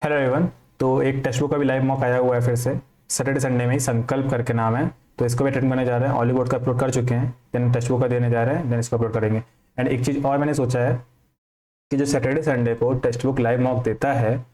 Hello everyone. तो एक text book का भी लाइव मॉक आया हुआ है फिर से सैटरडे संडे में ही, संकल्प करके नाम है। तो इसको भी अटेंड करने जा रहे हैं। हॉलीवुड का अपलोड कर चुके हैं, देन टेक्स्ट बुक का देने जा रहे हैं, देन इसको अपलोड करेंगे। एंड एक चीज़ और मैंने सोचा है कि जो सैटरडे संडे को टेक्स्ट बुक लाइव मॉक देता है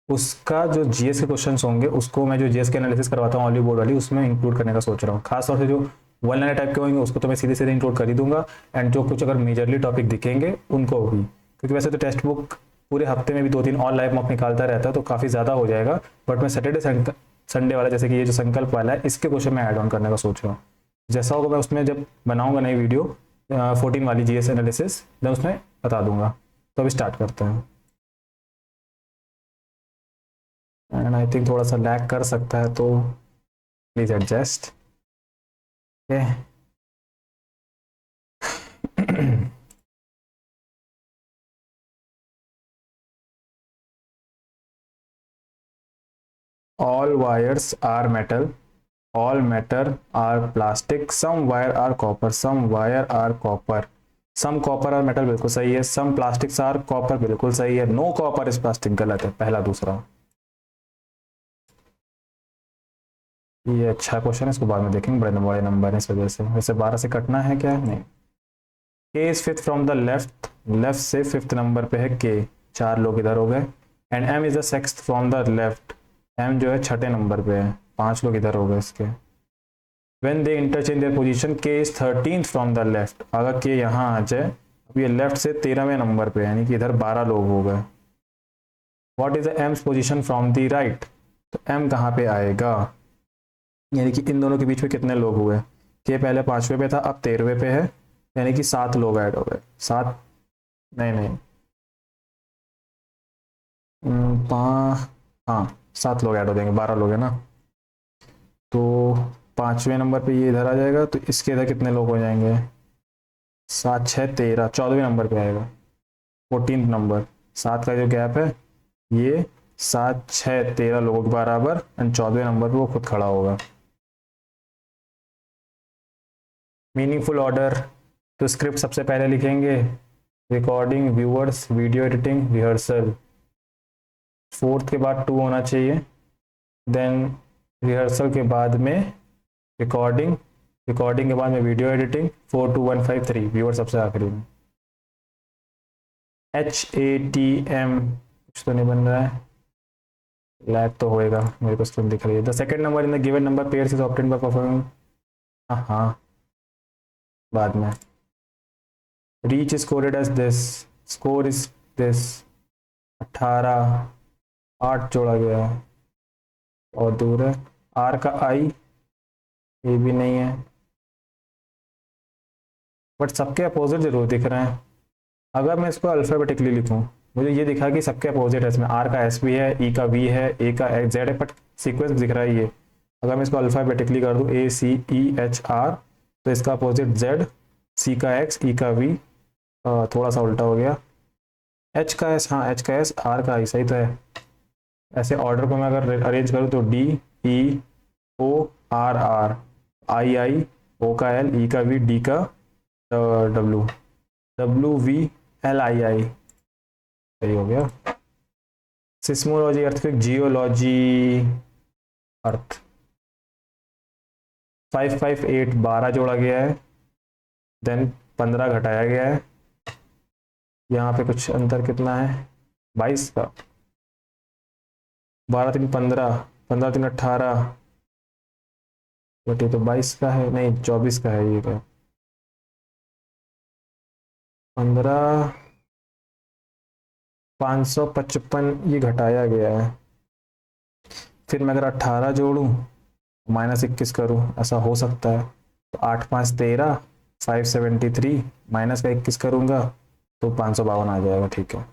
उसका जो जीएस के क्वेश्चन होंगे उसको मैं जो जीएस के एनालिसिस करवाता हूँ हॉलीवुड वाली उसमें इंक्लूड करने का सोच रहा हूँ। खासतौर से जो वन लाइनर टाइप के होंगे उसको तो मैं सीधे सीधे इंक्लूड कर ही दूंगा। एंड जो कुछ अगर मेजरली टॉपिक दिखेंगे उनको भी, क्योंकि वैसे तो टेक्स्ट बुक पूरे हफ्ते में भी 2-3 और लाइव मॉक निकालता रहता है तो काफ़ी ज़्यादा हो जाएगा। बट मैं सैटरडे संडे वाला, जैसे कि ये जो संकल्प वाला है, इसके क्वेश्चन मैं ऐड ऑन करने का सोच रहा हूँ। जैसा होगा मैं उसमें जब बनाऊंगा नई वीडियो 14 वाली जीएस एनालिसिस, मैं उसमें बता दूंगा। तो अभी स्टार्ट करते हैं। एंड आई थिंक थोड़ा सा लैग कर सकता है तो please adjust. All wires are metal. All matter are plastic. Some wire are copper. Some wire are copper. Some copper are metal बिल्कुल सही है। Some plastics are copper बिल्कुल सही है। No copper is plastic गलत है। पहला दूसरा ये अच्छा क्वेश्चन है, इसको बाद में देखेंगे। बड़े नंबर है इस वजह से। वैसे 12 से कटना है क्या? नहीं। K is fifth from the left. Left से फिफ्थ नंबर पे है के। 4 लोग इधर हो गए। And M is the sixth from the left. M जो है छठे नंबर पे है। 5 लोग इधर हो गए इसके। When they interchange their position, K is 13th from the left। अगर K यहाँ आ जाए, अब ये लेफ्ट से 13वें नंबर पे, यानी कि इधर 12 लोग हो गए। What is the M's position from the right? तो M कहाँ पे आएगा, यानी कि इन दोनों के बीच में कितने लोग हुए? K पहले 5वें पे था, अब 13वें पे है, यानी कि 7 लोग ऐड हो गए। 7 नहीं नहीं, हाँ 7 लोग ऐड हो जाएंगे, 12 लोग है ना। तो 5वें नंबर पे ये इधर आ जाएगा, तो इसके इधर कितने लोग हो जाएंगे? 7 6 13, 14वें नंबर पे आएगा। 14 नंबर, 7 का जो गैप है ये 7 6 13 लोगों के बराबर, एंड 14वें नंबर पे वो खुद खड़ा होगा। मीनिंगफुल ऑर्डर, तो स्क्रिप्ट सबसे पहले लिखेंगे, recording, viewers, video editing, rehearsal. Fourth के बाद 2 होना चाहिए, देन रिहर्सल के बाद में रिकॉर्डिंग, रिकॉर्डिंग के बाद में वीडियो एडिटिंग, 4 2 1 5 3, व्यूअर सबसे आखिरी में। HATM कुछ तो नहीं बन रहा है, लैग तो होएगा, मेरे को स्क्रीन दिख रही है। The second number in the given number pairs is obtained by performing, हाँ हाँ बाद में। Reach is coded as this, score is this. 18 8 जोड़ा गया है और दूर है। आर का आई, ये भी नहीं है, बट सबके अपोजिट जरूर दिख रहे हैं। अगर मैं इसको अल्फाबेटिकली लिखूं, मुझे ये दिखा कि सबके अपोजिट है। इसमें आर का एस भी है, ई का वी है, ए का जेड है, बट सीक्वेंस दिख रहा है ये। अगर मैं इसको अल्फाबेटिकली कर दूं, ACEHR, तो इसका अपोजिट जेड, सी का एक्स, ई का वी, थोड़ा सा उल्टा हो गया, एच का एस, हाँ एच का एस, आर का आई, सही तो है। ऐसे ऑर्डर को मैं अगर अरेंज करूँ तो DEORR, आई, ओ का एल, ई का वी, डी का डब्ल्यू, WVLII, सही हो गया। सिस्मोलॉजी, अर्थक्वेक, जियोलॉजी, अर्थ। 5 5 8 12 जोड़ा गया है, देन 15 घटाया गया है। यहाँ पे कुछ अंतर कितना है? 22 का। 12 3 15, 15 3 18, बट ये तो 22 का है, नहीं 24 का है ये तो। 15 555 ये घटाया गया है। फिर मैं अगर 18 जोड़ूं, -21 करूं, ऐसा हो सकता है। तो 8 5 13, 573, माइनस का 21 करूंगा तो 552 आ जाएगा। ठीक है।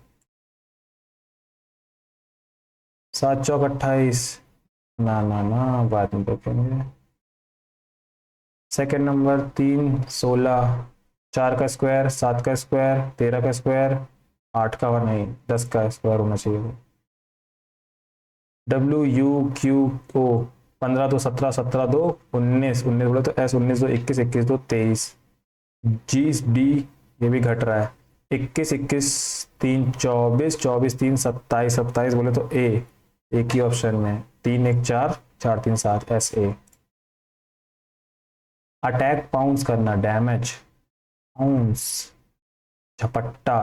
7 चौक 28, ना ना ना, बाद में देखेंगे। सेकेंड नंबर 3 16, 4 का स्क्वायर, 7 का स्क्वायर, 13 का स्क्वायर, 8 का, और नहीं 10 का स्क्वायर होना चाहिए। WUQO, 15 2 17, 17 2 19, 19 बोले तो S, 19 2 21, 21 2 23। GD ये भी घट रहा है, 21 21 3 24, 24 3 27, 27 बोले तो A, एक ही ऑप्शन में 3 1 4 4 3 7 SA। अटैक पाउंस करना, डैमेज, पाउंस, झपट्टा,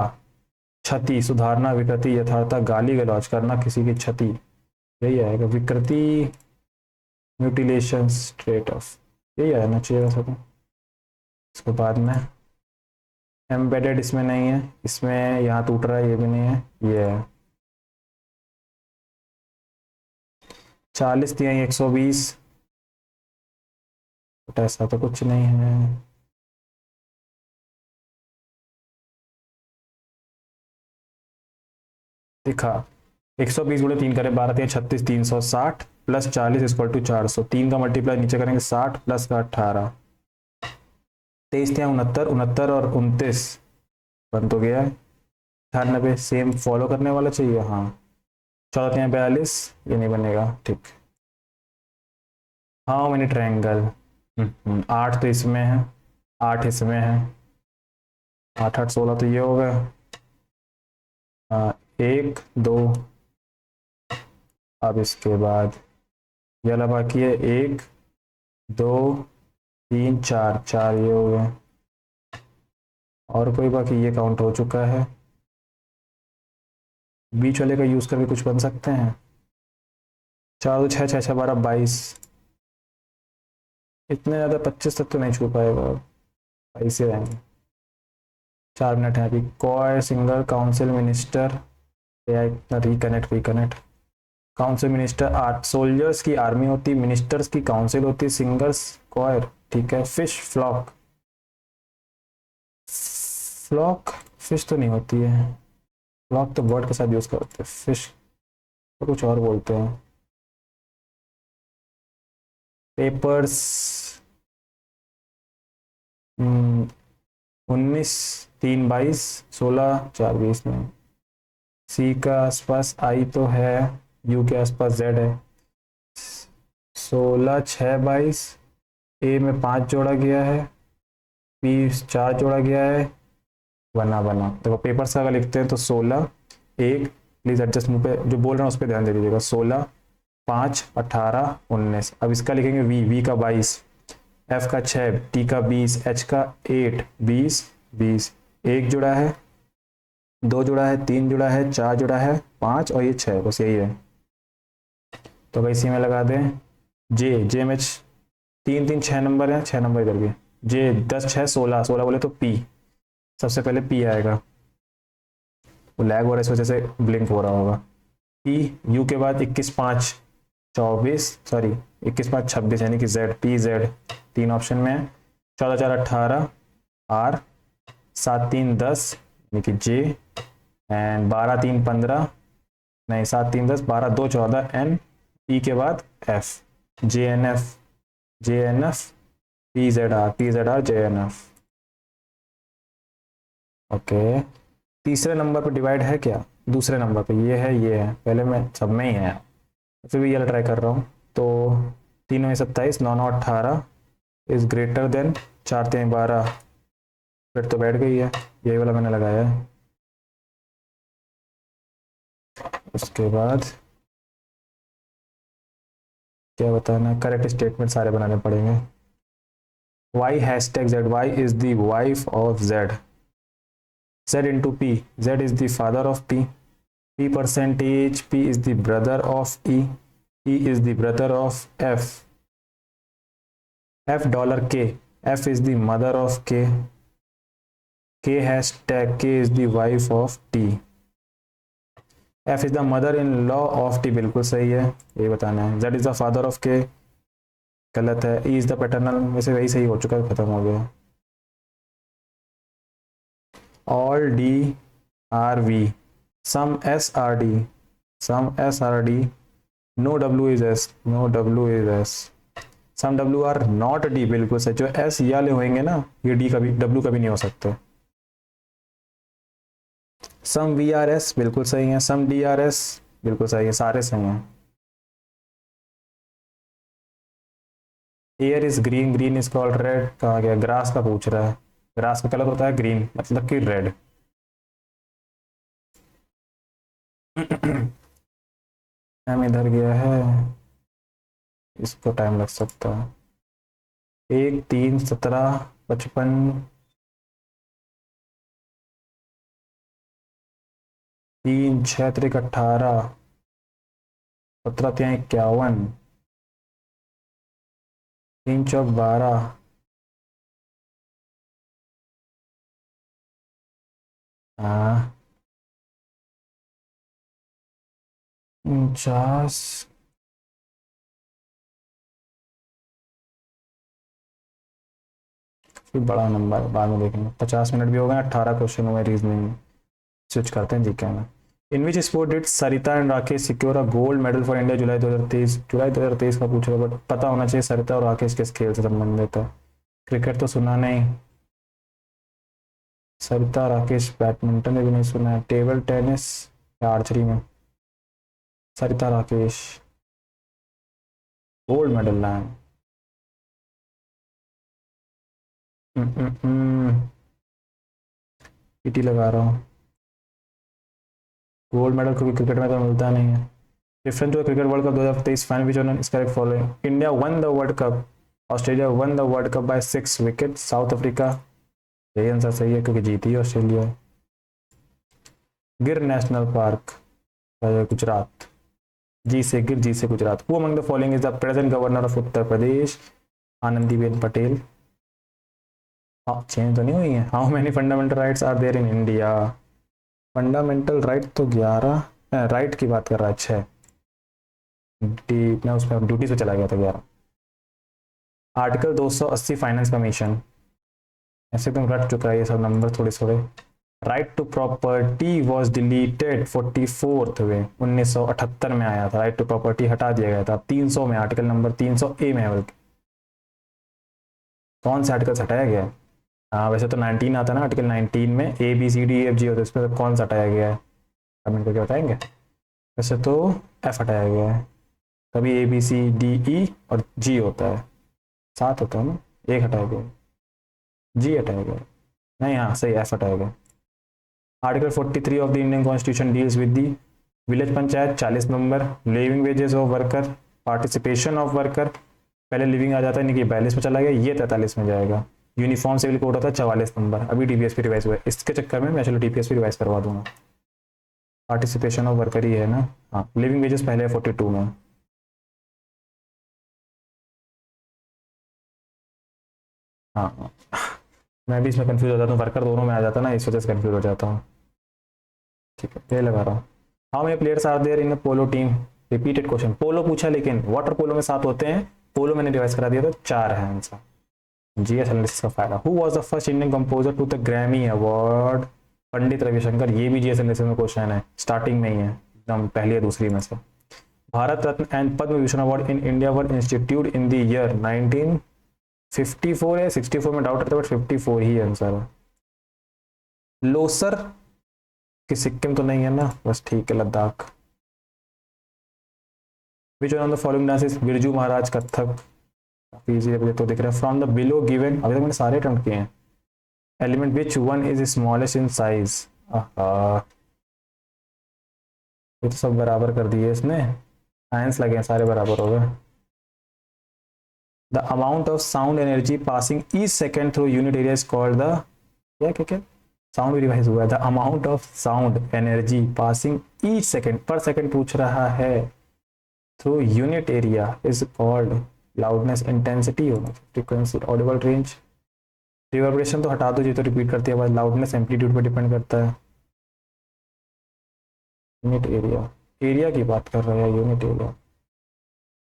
क्षति, सुधारना, विकृति, यथार्थता, गाली गलौज करना, किसी की क्षति, यही आएगा विकृति, म्यूटिलेशन, स्ट्रेट ऑफ, यही आना चाहिए वैसे तो। इसके बाद में एम्बेडेड इसमें नहीं है, इसमें यहाँ टूट रहा है, ये भी नहीं है, ये है 40 दिया 120, बट ऐसा तो कुछ नहीं है। दिखा 120 गुणे 3 करें 12 3 36 360 प्लस 40 इक्वल टू 400, 3 का मल्टीप्लाई नीचे करेंगे 60 प्लस का 18, 23 या 69, 69 और 29 बन तो गया है 98, सेम फॉलो करने वाला चाहिए। हाँ 14 या 42, ये नहीं बनेगा, ठीक। हाउ मेनी ट्रायंगल, 8 तो इसमें है, 8 इसमें है, 8 8 16 तो ये हो गया। 1 2, अब इसके बाद ये वाला बाकी है, 1 2 3 4, 4 ये हो गए, और कोई बाकी, ये काउंट हो चुका है। बीच वाले का यूज करके कुछ बन सकते हैं, 4 6 6 6 12 22, इतने ज़्यादा 25 तक तो नहीं छू पाएगा, 22 से रहेंगे। 4 मिनट है अभी। Coy, singer, council, minister, reconnect, council, minister, art, soldiers की आर्मी होती, मिनिस्टर्स की काउंसिल होती, सिंगर्स कॉयर, ठीक है। फिश, फ्लॉक, फ्लॉक फिश तो नहीं होती है, फ्लॉक तो बर्ड के साथ यूज करते हैं, फिश तो कुछ और बोलते हैं। पेपर्स, 19 3 22, 16 4 20 में। सी का आसपास आई तो है, यू के आसपास जेड है, 16 6 22, ए में 5 जोड़ा गया है, पी 4 जोड़ा गया है, बना देखो पेपर्स का अगर लिखते हैं तो 16 1, प्लीज एडजस्ट मुंह पे जो बोल रहे हैं उस पर ध्यान दे दीजिएगा, 16 5 18 19। अब इसका लिखेंगे वी का 22, एफ का 6, टी का 20, एच का 8 20 20, एक जुड़ा है, 2 जुड़ा है, 3 जुड़ा है, 4 जुड़ा है, 5 और ये 6, बस यही है। तो भाई इसी में लगा दें जे में 3 3 6 नंबर है, 6 नंबर इधर भी, जे 10 6 16, 16 बोले तो पी, सबसे पहले पी आएगा, वो लैग हो रहा है इस वजह से ब्लिंक हो रहा होगा। पी, यू के बाद 21 5 24, सॉरी 21 5 26 यानी कि जेड, पी जेड 3 ऑप्शन में है। 14 4 18 आर, 7 3 10 यानी कि जे, एंड 12 3 15, नहीं 7 3 10, 12 2 14 एन, पी के बाद F, J N F, P Z R J N F. Okay, तीसरे नंबर पर डिवाइड है क्या, दूसरे नंबर पे ये है, पहले मैं सब में ही है, फिर भी ये ट्राई कर रहा हूँ। तो 3 में 27, 9 9 18 इज ग्रेटर देन 4 3 12, फिर तो बैठ गई है, यही वाला मैंने लगाया है। उसके बाद क्या बताना, करेक्ट स्टेटमेंट सारे बनाने पड़ेंगे। Y hashtag Z, Y is the wife of Z, Z into P, Z is the father of P, P percentage, P is the brother of E, E is the brother of F, F dollar K, F is the mother of K, K hashtag, K is the wife of T, F is the mother in law of T, बिल्कुल सही है, ये बताना है। Z is the father of K, गलत है। E is the paternal, वैसे वही सही हो चुका है, खत्म हो गया। All D are V, some S are D, no W is S, some W are not D, बिल्कुल सही। जो S या ले होंगे ना, ये D कभी W कभी नहीं हो सकते। some V R S बिल्कुल सही है, some D R S बिल्कुल सही है, सारे सही हैं। Air is green, green is called red, कहा गया, ग्रास का पूछ रहा है, ग्रास का कलर होता है ग्रीन, मतलब कि रेड। टाइम इधर गया है, इसको टाइम लग सकता है। 1 3 17 55, 3 6 18, 17 3 51, 3 4 12, हाँ 49, फिर बड़ा नंबर बाद में देखेंगे। 50 मिनट भी हो गए, 18 क्वेश्चन हुए रीजनिंग। स्विच करते हैं जीके में। In which sport did Sarita and Rakesh secure a gold medal for India July 2023? जुलाई 2023 का पूछ रहा बट पता होना चाहिए सरिता और राकेश किस खेल से संबंधित है। क्रिकेट तो सुना नहीं, सरिता राकेश बैडमिंटन में भी नहीं सुना है, टेबल टेनिस या आर्चरी में। सरिता राकेश गोल्ड मेडल लाए। पीटी लगा रहा हूँ। गोल्ड मेडल क्योंकि क्रिकेट में तो मिलता नहीं है। Difference to cricket world cup 2023 final which one is correct following? India won the world cup, Australia won the world cup by 6 wicket, South Africa, यही आंसर सही है क्योंकि जीती है ऑस्ट्रेलिया। गिर नेशनल पार्क गुजरात, जी से गिर, जी से Gujarat. Who among the following is the present governor of Uttar Pradesh? Anandiben Patel. हाँ चेंज तो नहीं हुई है। How many fundamental rights are there in India? Fundamental right तो 11, राइट की बात कर रहा है 6। मैं उसमें ड्यूटी से चला गया था 11। आर्टिकल 280 फाइनेंस कमीशन, ऐसे एकदम रट चुका है ये सब नंबर थोड़े थोड़े। Right to property was deleted 44th में, 1978 में आया था। राइट टू प्रॉपर्टी हटा दिया गया था 300 में, आर्टिकल नंबर 300A में है बल्कि। कौन से आर्टिकल हटाया गया है? हाँ वैसे तो 19 आता है ना, आर्टिकल 19 में ABCDEFG होता है, इसमें तो कौन सा हटाया गया है कमेंट करके बताएंगे। वैसे तो F हटाया गया है, तभी ABCDE और G होता है, 7 होता है ना, एक हटाया गया, G हटाया गया नहीं, हाँ सही F हटाया गया। Article 43 of the Indian constitution deals with the village panchayat 40 number, living wages of worker, participation of worker, पहले लिविंग आ जाता है, नहीं कि 42 में चला गया, ये 43 में जाएगा। यूनिफॉर्म सिविल कोड होता है 44 नंबर, अभी DPSP रिवाइज हुआ है, इसके चक्कर में मैं चलो DPSP रिवाइज करवा दूंगा। पार्टिसिपेशन ऑफ वर्कर ही है ना, हाँ लिविंग वेजेस पहले है 42 में। हाँ मैं भी इसमें कंफ्यूज हो जाता हूँ, वर्कर दोनों में आ जाता है ना, इस वजह से कंफ्यूज हो जाता हूँ। ठीक है ये लगा रहा हूँ। How many players are there in a polo team? Repeated question, polo पूछा लेकिन वाटर पोलो में 7 होते हैं, पोलो मैंने रिवाइज करा दिया तो 4 है आंसर। जीएस एनालिसिस का फायदा। Who was the first Indian composer to the Grammy award? Pandit Ravishankar, ये भी जीएस एनालिसिस में क्वेश्चन है, स्टार्टिंग में ही है एकदम पहली या दूसरी में से। Bharat Ratna and Padma Vibhushan award in India were institute in the year 1954 है, 64 में डाउट रहता है बट 54 ही आंसर है। लोसर कि सिक्किम तो नहीं है ना, बस ठीक है लद्दाख। विच one of the following dances? Birju Maharaj Kathak, easy तो दिख रहा है। फ्रॉम द बिलो गिवन, अभी तक मैंने सारे अटेम्प्ट किए हैं। Element which one is smallest in size? ये तो सब बराबर कर दिए इसने, साइंस लगे हैं सारे बराबर हो गए। The amount of sound energy passing each second through unit area is called the, क्या क्या क्या साउंड रिवाइज हुआ है। The amount of sound energy passing each second, पर सेकेंड पूछ रहा है, through unit area is called loudness, intensity होना, फ्रीक्वेंसी, ऑडिबल रेंज। रिवर्बरेशन तो हटा दो, ये तो रिपीट करती है आवाज। लाउडनेस एम्पलीट्यूड पर डिपेंड करता है। यूनिट एरिया, एरिया की बात कर रहे हैं, यूनिट एरिया।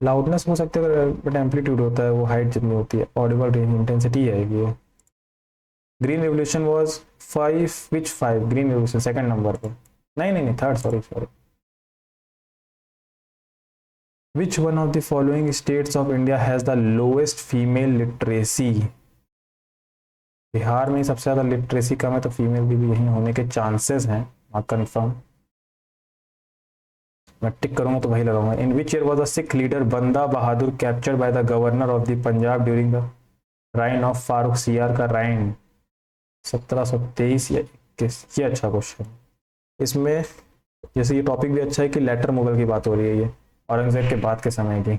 लाउडनेस हो सकता है बट एम्पलीट्यूड होता है, वो हाइट जितनी होती है। ऑडिबल रेंज इंटेंसिटी है ये। Green revolution was 5, which 5? Green revolution second number पे, नहीं नहीं नहीं third, sorry sorry. Which one of the following states of India has the lowest female literacy? Bihar में सबसे ज्यादा लिटरेसी कम है, तो फीमेल भी यही होने के चांसेस हैं, कंफर्म। मैं टिक करूंगा तो वही लगाऊंगा। In which year was the Sikh leader Banda Bahadur captured by the governor of the Punjab during the reign of Farrukh Siyar का राइन? 1723 या 21? ये अच्छा क्वेश्चन। इसमें जैसे ये टॉपिक भी अच्छा है कि लेटर मुगल की बात हो रही है, ये औरंगजेब के बाद के समय की,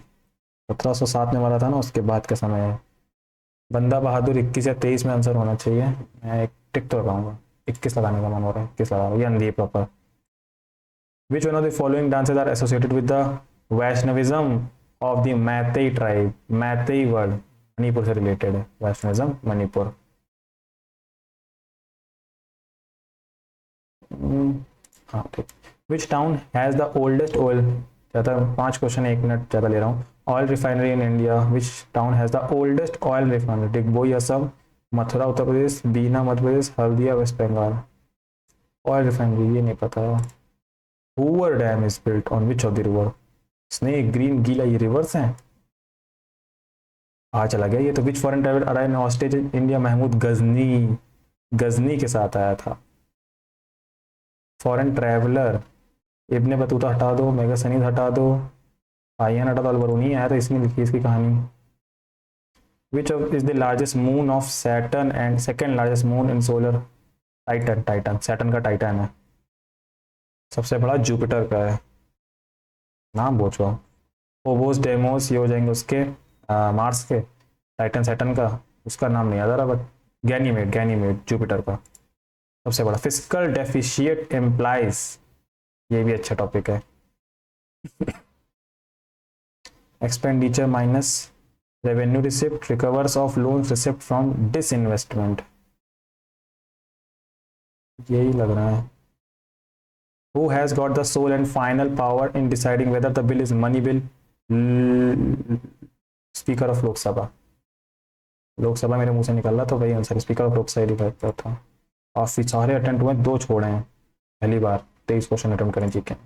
1707 में मारा था ना, उसके बाद का समय है। बंदा बहादुर 21 या 23 में आंसर होना चाहिए। मैं एक टिक तो लगाऊंगा, 21 लगाने का मन हो रहा है, 21 लगा रहा हूँ, ये अंधी है proper. Which one of the following dances are associated with the Vaishnavism of the Meitei tribe? Meitei word Manipur से रिलेटेड है, वैष्णविज्म मणिपुर। हाँ ठीक। Which town has the oldest oil, ज़्यादा 5 क्वेश्चन 1 मिनट ज़्यादा ले रहा हूँ। Oil refinery in India, which town has the oldest oil refinery? Digboi Assam, Mathura Uttar Pradesh, Bina Madhya Pradesh, Haldia West Bengal. Oil refinery ये नहीं पता। Hoover dam is built on which of the river? Snake, green, Gila, ये rivers हैं। आ चला गया ये तो। Which foreign traveller arrive in hostage in India? Mahmud Ghazni, Ghazni के साथ आया था। फॉरेन ट्रैवलर, इब्ने बतूता हटा दो, मेगा सनीद हटा दो, आयन हटा दो, अलबरूनी आया था, इसमें लिखी इसकी कहानी। Which of is the largest moon of Saturn and second largest moon in solar? Titan, Titan Saturn का टाइटन है, सबसे बड़ा जुपिटर का है। नाम पूछो। ओबोस डेमोस ये हो जाएंगे उसके, मार्स के। टाइटन सैटर्न का, उसका नाम नहीं याद आ रहा, बट गैनीमेड, गैनीमेड जुपिटर का सबसे बड़ा। फिजिकल डेफिशिएट एम्प्लाइज, ये भी अच्छा टॉपिक है। Expenditure minus revenue receipt, recovers of loans receipt from disinvestment, यही लग रहा है। Who has got the sole and final power in deciding whether the bill is money bill? Speaker of Lok Sabha. Lok Sabha मेरे मुंह से निकल रहा तो वही आंसर, स्पीकर ऑफ लोकसभा लिखा था। काफी सारे अटेम्प्ट हुए, 2 छोड़े हैं पहली बार, 23 क्वेश्चन अटेम्प्ट करें, ठीक है।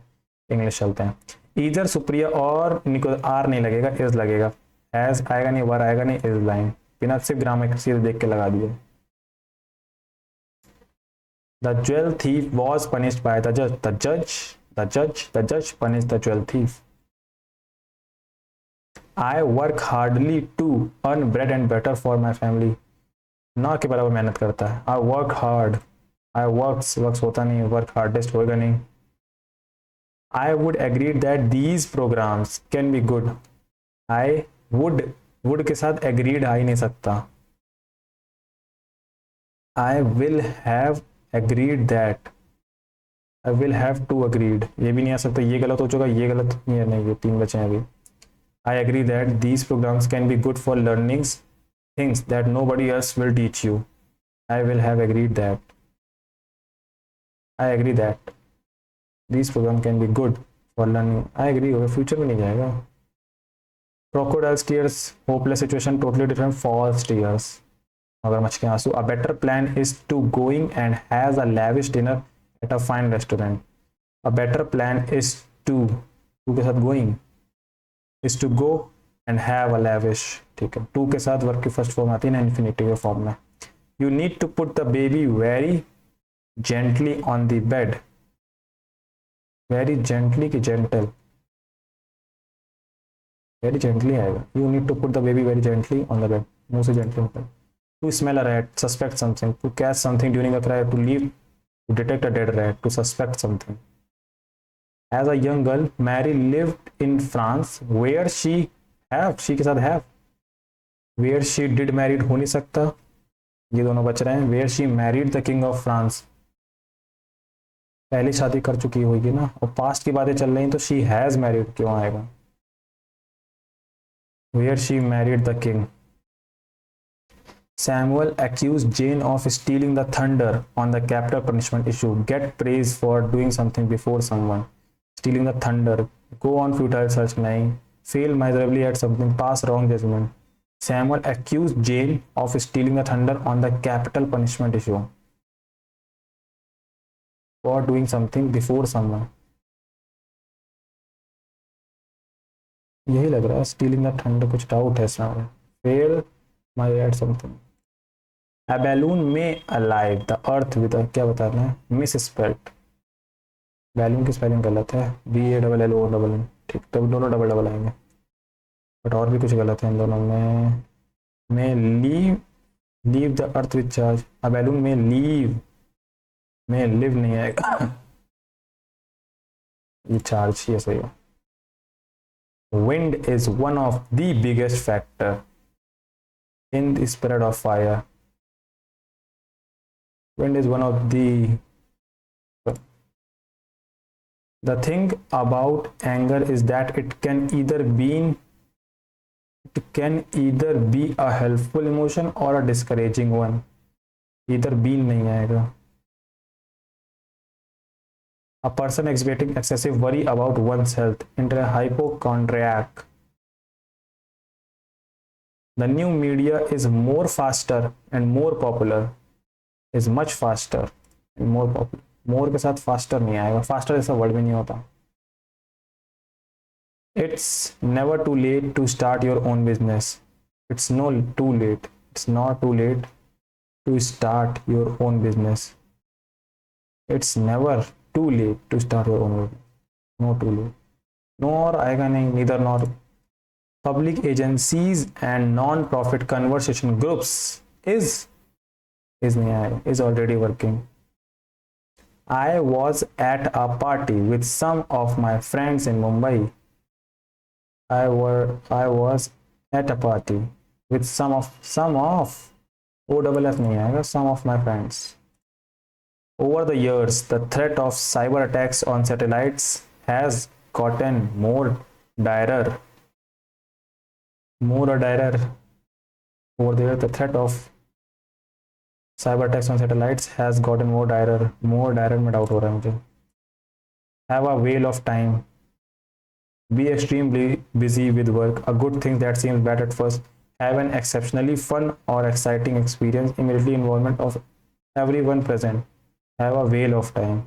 इंग्लिश चलते हैं। इधर सुप्रिया और निको, आर नहीं लगेगा, इज लगेगा। एज आएगा नहीं, वर आएगा नहीं, इज लाइन, बिना सिर्फ ग्रामर सीधे देख के लगा दिए। The jewel thief was punished by the judge. The judge punished the jewel thief. I work hardly to earn bread and butter for my family. ना के बराबर मेहनत करता है। I work hard. I works होता नहीं, work hardest होगा नहीं। I would agree that these programs can be good. I would के साथ agreed आ ही नहीं सकता। I will have agreed that, I will have to agreed, ये भी नहीं आ सकता, ये गलत हो चुका, ये गलत, ये नहीं, ये 3 बचे हैं अभी। I agree that these programs can be good for learning things that nobody else will teach you. I will have agreed that, I agree that these programs can be good for learning. I agree होगा, future में नहीं जाएगा। Crocodile's tears, hopeless situation, totally different, false tears, मगरमच्छ के आंसू। A better plan is to going and has a lavish dinner at a fine restaurant. A better plan is to के साथ going is to go and have a lavish, ठीक है। to के साथ verb की फर्स्ट फॉर्म आती है ना इन्फिनिटिव फॉर्म में। You need to put the baby very gently on the bed. very gently की gentle, very gently आएगा। You need to put the baby very gently on the bed, मुंह से gently होता है। To smell a rat, suspect something, to catch something during a cry, to leave, to detect a dead rat, to suspect something. As a young girl, Mary lived in France, where she she के साथ have, where she did married हो नहीं सकता, ये दोनों बच रहे हैं। Where she married the king of France, पहली शादी कर चुकी होगी ना, और पास्ट की बातें चल रही तो she has married क्यों आएगा? Where she married the king. Samuel accused Jane of stealing the thunder on the capital punishment issue. Get praise for doing something before someone. Stealing the thunder. Go on futile search, nahi. Fail miserably at something. Pass wrong judgment. Samuel accused Jane of stealing the thunder on the capital punishment issue. For doing something before someone. यही लग रहा है, stealing the thunder, कुछ doubt है इसमें। Fail miserably at something. A balloon may alive the earth with a, क्या बताना है, मिस स्पेल्ट। बैलून की स्पेलिंग गलत है, BALLON, ठीक, तब दोनों डबल डबल आएंगे, बट और भी कुछ गलत है इन दोनों में। may leave the earth with charge, a balloon में लिव नहीं आएगा, ये चार्ज ही सही है। Wind is one of the biggest factor in the spread of fire. Wind is one of the thing about anger is that it can either be a helpful emotion or a discouraging one. Either bean नहीं आएगा. A person exhibiting excessive worry about one's health into a hypochondriac. The new media is more faster and more popular. Is much faster and more popular. More के साथ faster नहीं आएगा. Faster ऐसा word भी नहीं होता. It's never too late to start your own business. It's not too late. It's not too late to start your own business. It's never too late to start your own business. No too late. Nor आएगा नहीं. Neither nor. Public agencies and non-profit conversation groups is नहीं आएगा. Is already working. I was at a party with some of my friends in Mumbai. I was at a party with some of OFF नहीं आएगा. Some of my friends. Over the years, the threat of cyber attacks on satellites has gotten more dire. Over there, the threat of cyber attacks on satellites has gotten more dire. में doubt हो रहा है मुझे. Have a whale of time. Be extremely busy with work. A good thing that seems bad at first. Have an exceptionally fun or exciting experience. Immediately involvement of everyone present. Have a whale of time.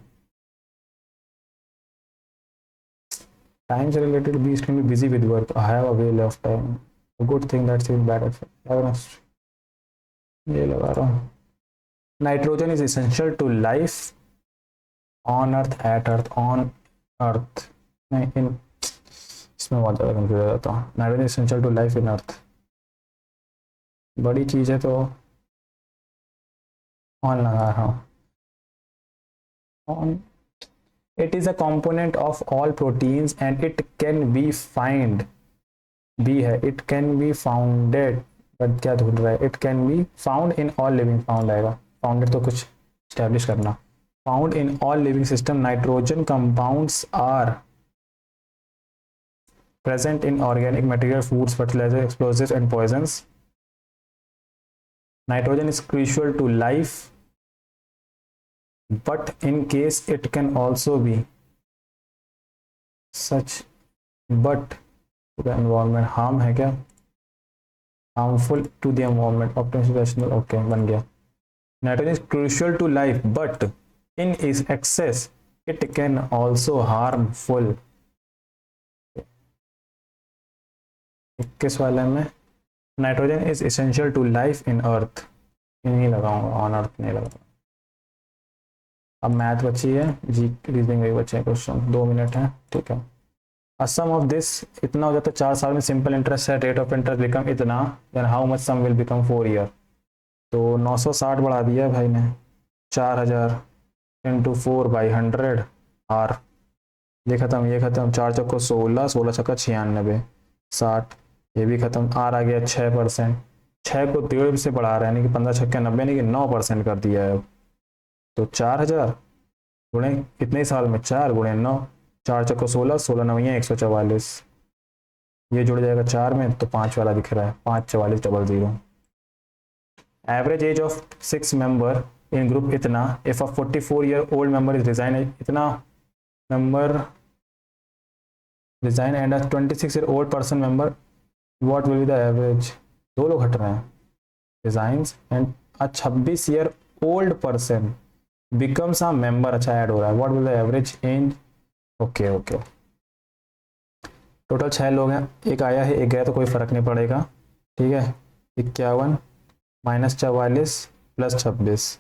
Time से related. Be extremely busy with work. Have a whale of time. A good thing that seems bad at first. Have an ये लगा रहा हूँ. Nitrogen is essential to life on Earth, at Earth, on Earth. नहीं in इसमें बहुत ज़्यादा confuse हो जाता हूँ. Nitrogen is essential to life in Earth. बड़ी चीज़ है तो ऑन लगा रहा हूँ. On. It is a component of all proteins and it can be found. B है. It can be founded. But क्या ढूंढ रहा है? It can be found in all living. Found आएगा. Founded तो कुछ establish करना. Found in all living system. Nitrogen compounds are present in organic material, foods, fertilizers, explosives, and poisons. Nitrogen is crucial to life, but in case it can also be such. But the environment harm है क्या? Harmful to the environment. Optimal. Okay, बन गया. Nitrogen is crucial to life, but in its excess, it can also harmful. 21 वाले में nitrogen is essential to life in earth. नहीं लगाऊंगा. On earth नहीं लगाऊंगा. अब मैथ बची है. जी रीजनिंग वही बचे हैं. क्वेश्चन 2 मिनट है. ठीक है. सम ऑफ दिस इतना हो जाता है 4 साल में. सिंपल इंटरेस्ट है. रेट ऑफ इंटरेस्ट बिकम इतना. Then how much sum will become 4 year. तो 960 बढ़ा दिया भाई ने. 4000 इंटू 4/100 आर. ये खत्म. 4 चक्को 16. 16 चक्का 96. 60. ये भी खत्म. आर आ गया 6%. 6 को 1.5 से बढ़ा रहा है. यानी कि 15 छक्के 90. यानी कि 9% कर दिया है अब. तो 4000 गुणे कितने साल में? 4 गुणे 9. 4 चक्को 16. 16 9 144. ये जुड़ जाएगा 4 में तो 5 वाला दिख रहा है. 54400. Average age of 6 member in group इतना. If a 44-year-old member is resign इतना member resign and a 26-year-old person member, what will be the average? 2 लोग हट रहे हैं. resigns and a 26-year-old person becomes a member. अच्छा add हो रहा है. what will the average age? Okay total 6 लोग हैं. एक आया है एक गया तो कोई फर्क नहीं पड़ेगा. ठीक है. 51 माइनस 44 प्लस 26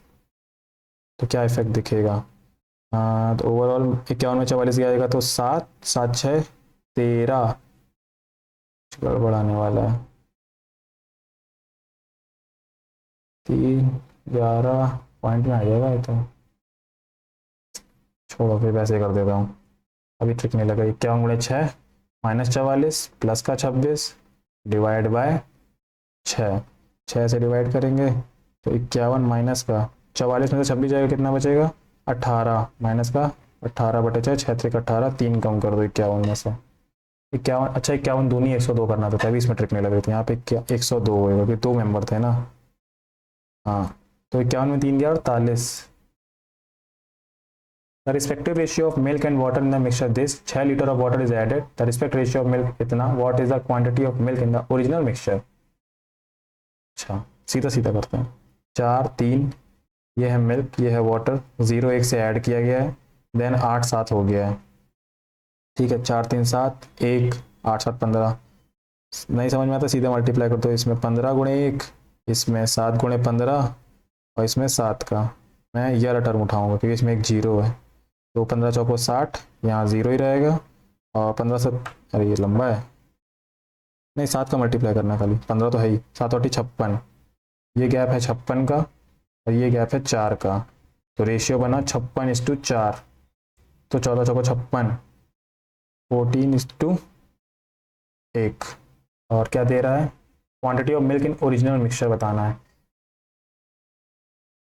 तो क्या इफेक्ट दिखेगा? तो ओवरऑल 51 में 44 जाएगा तो 7 7 6 13 गड़बड़ाने वाला है. 3 11 पॉइंट में आ जाएगा. ये तो छोड़ो फिर वैसे कर देता हूँ. अभी ट्रिक नहीं लगा. 51 गुणे 6 -44 प्लस का 26 डिवाइड बाय 6, 6 से डिवाइड करेंगे तो 51 माइनस का 44 में से 26 जाएगा, कितना बचेगा 18 माइनस का 18 बटे 6, 6 3 18, 3 कम कर दो 51 में से 51, अच्छा 51 दूनी 102 करना था, तभी इसमें ट्रिक नहीं लग रही थी। यहाँ पे 102 होएगा क्योंकि 2 मेंबर थे ना। हाँ तो 51 में 3 गया 48। The respective ratio of milk and water in the mixture this, 6 litre of water is added, the respect ratio of milk इतना, what is the quantity of milk in the original mixture. अच्छा सीधा सीधा करते हैं, 4 3 ये है milk, ये है वाटर, 0 1 से ऐड किया गया है, देन 8 7 हो गया है, ठीक है 4 3 7 1 8 7 15। नहीं समझ में आता सीधे मल्टीप्लाई कर दो, इसमें 15 गुणे 1, इसमें 7 गुणे 15 और इसमें 7 का मैं यह टर्म उठाऊंगा क्योंकि इसमें एक 0 है, तो 15 चौको 60, यहाँ 0 ही रहेगा और 15 से, अरे ये लंबा है, नहीं 7 का मल्टीप्लाई करना खाली, 15 तो है ही, 7 और 56, ये गैप है 56 का और ये गैप है 4 का, तो रेशियो बना 56:4, तो 14 चौको 56, 14:1। और क्या दे रहा है, quantity of milk in original mixture बताना है,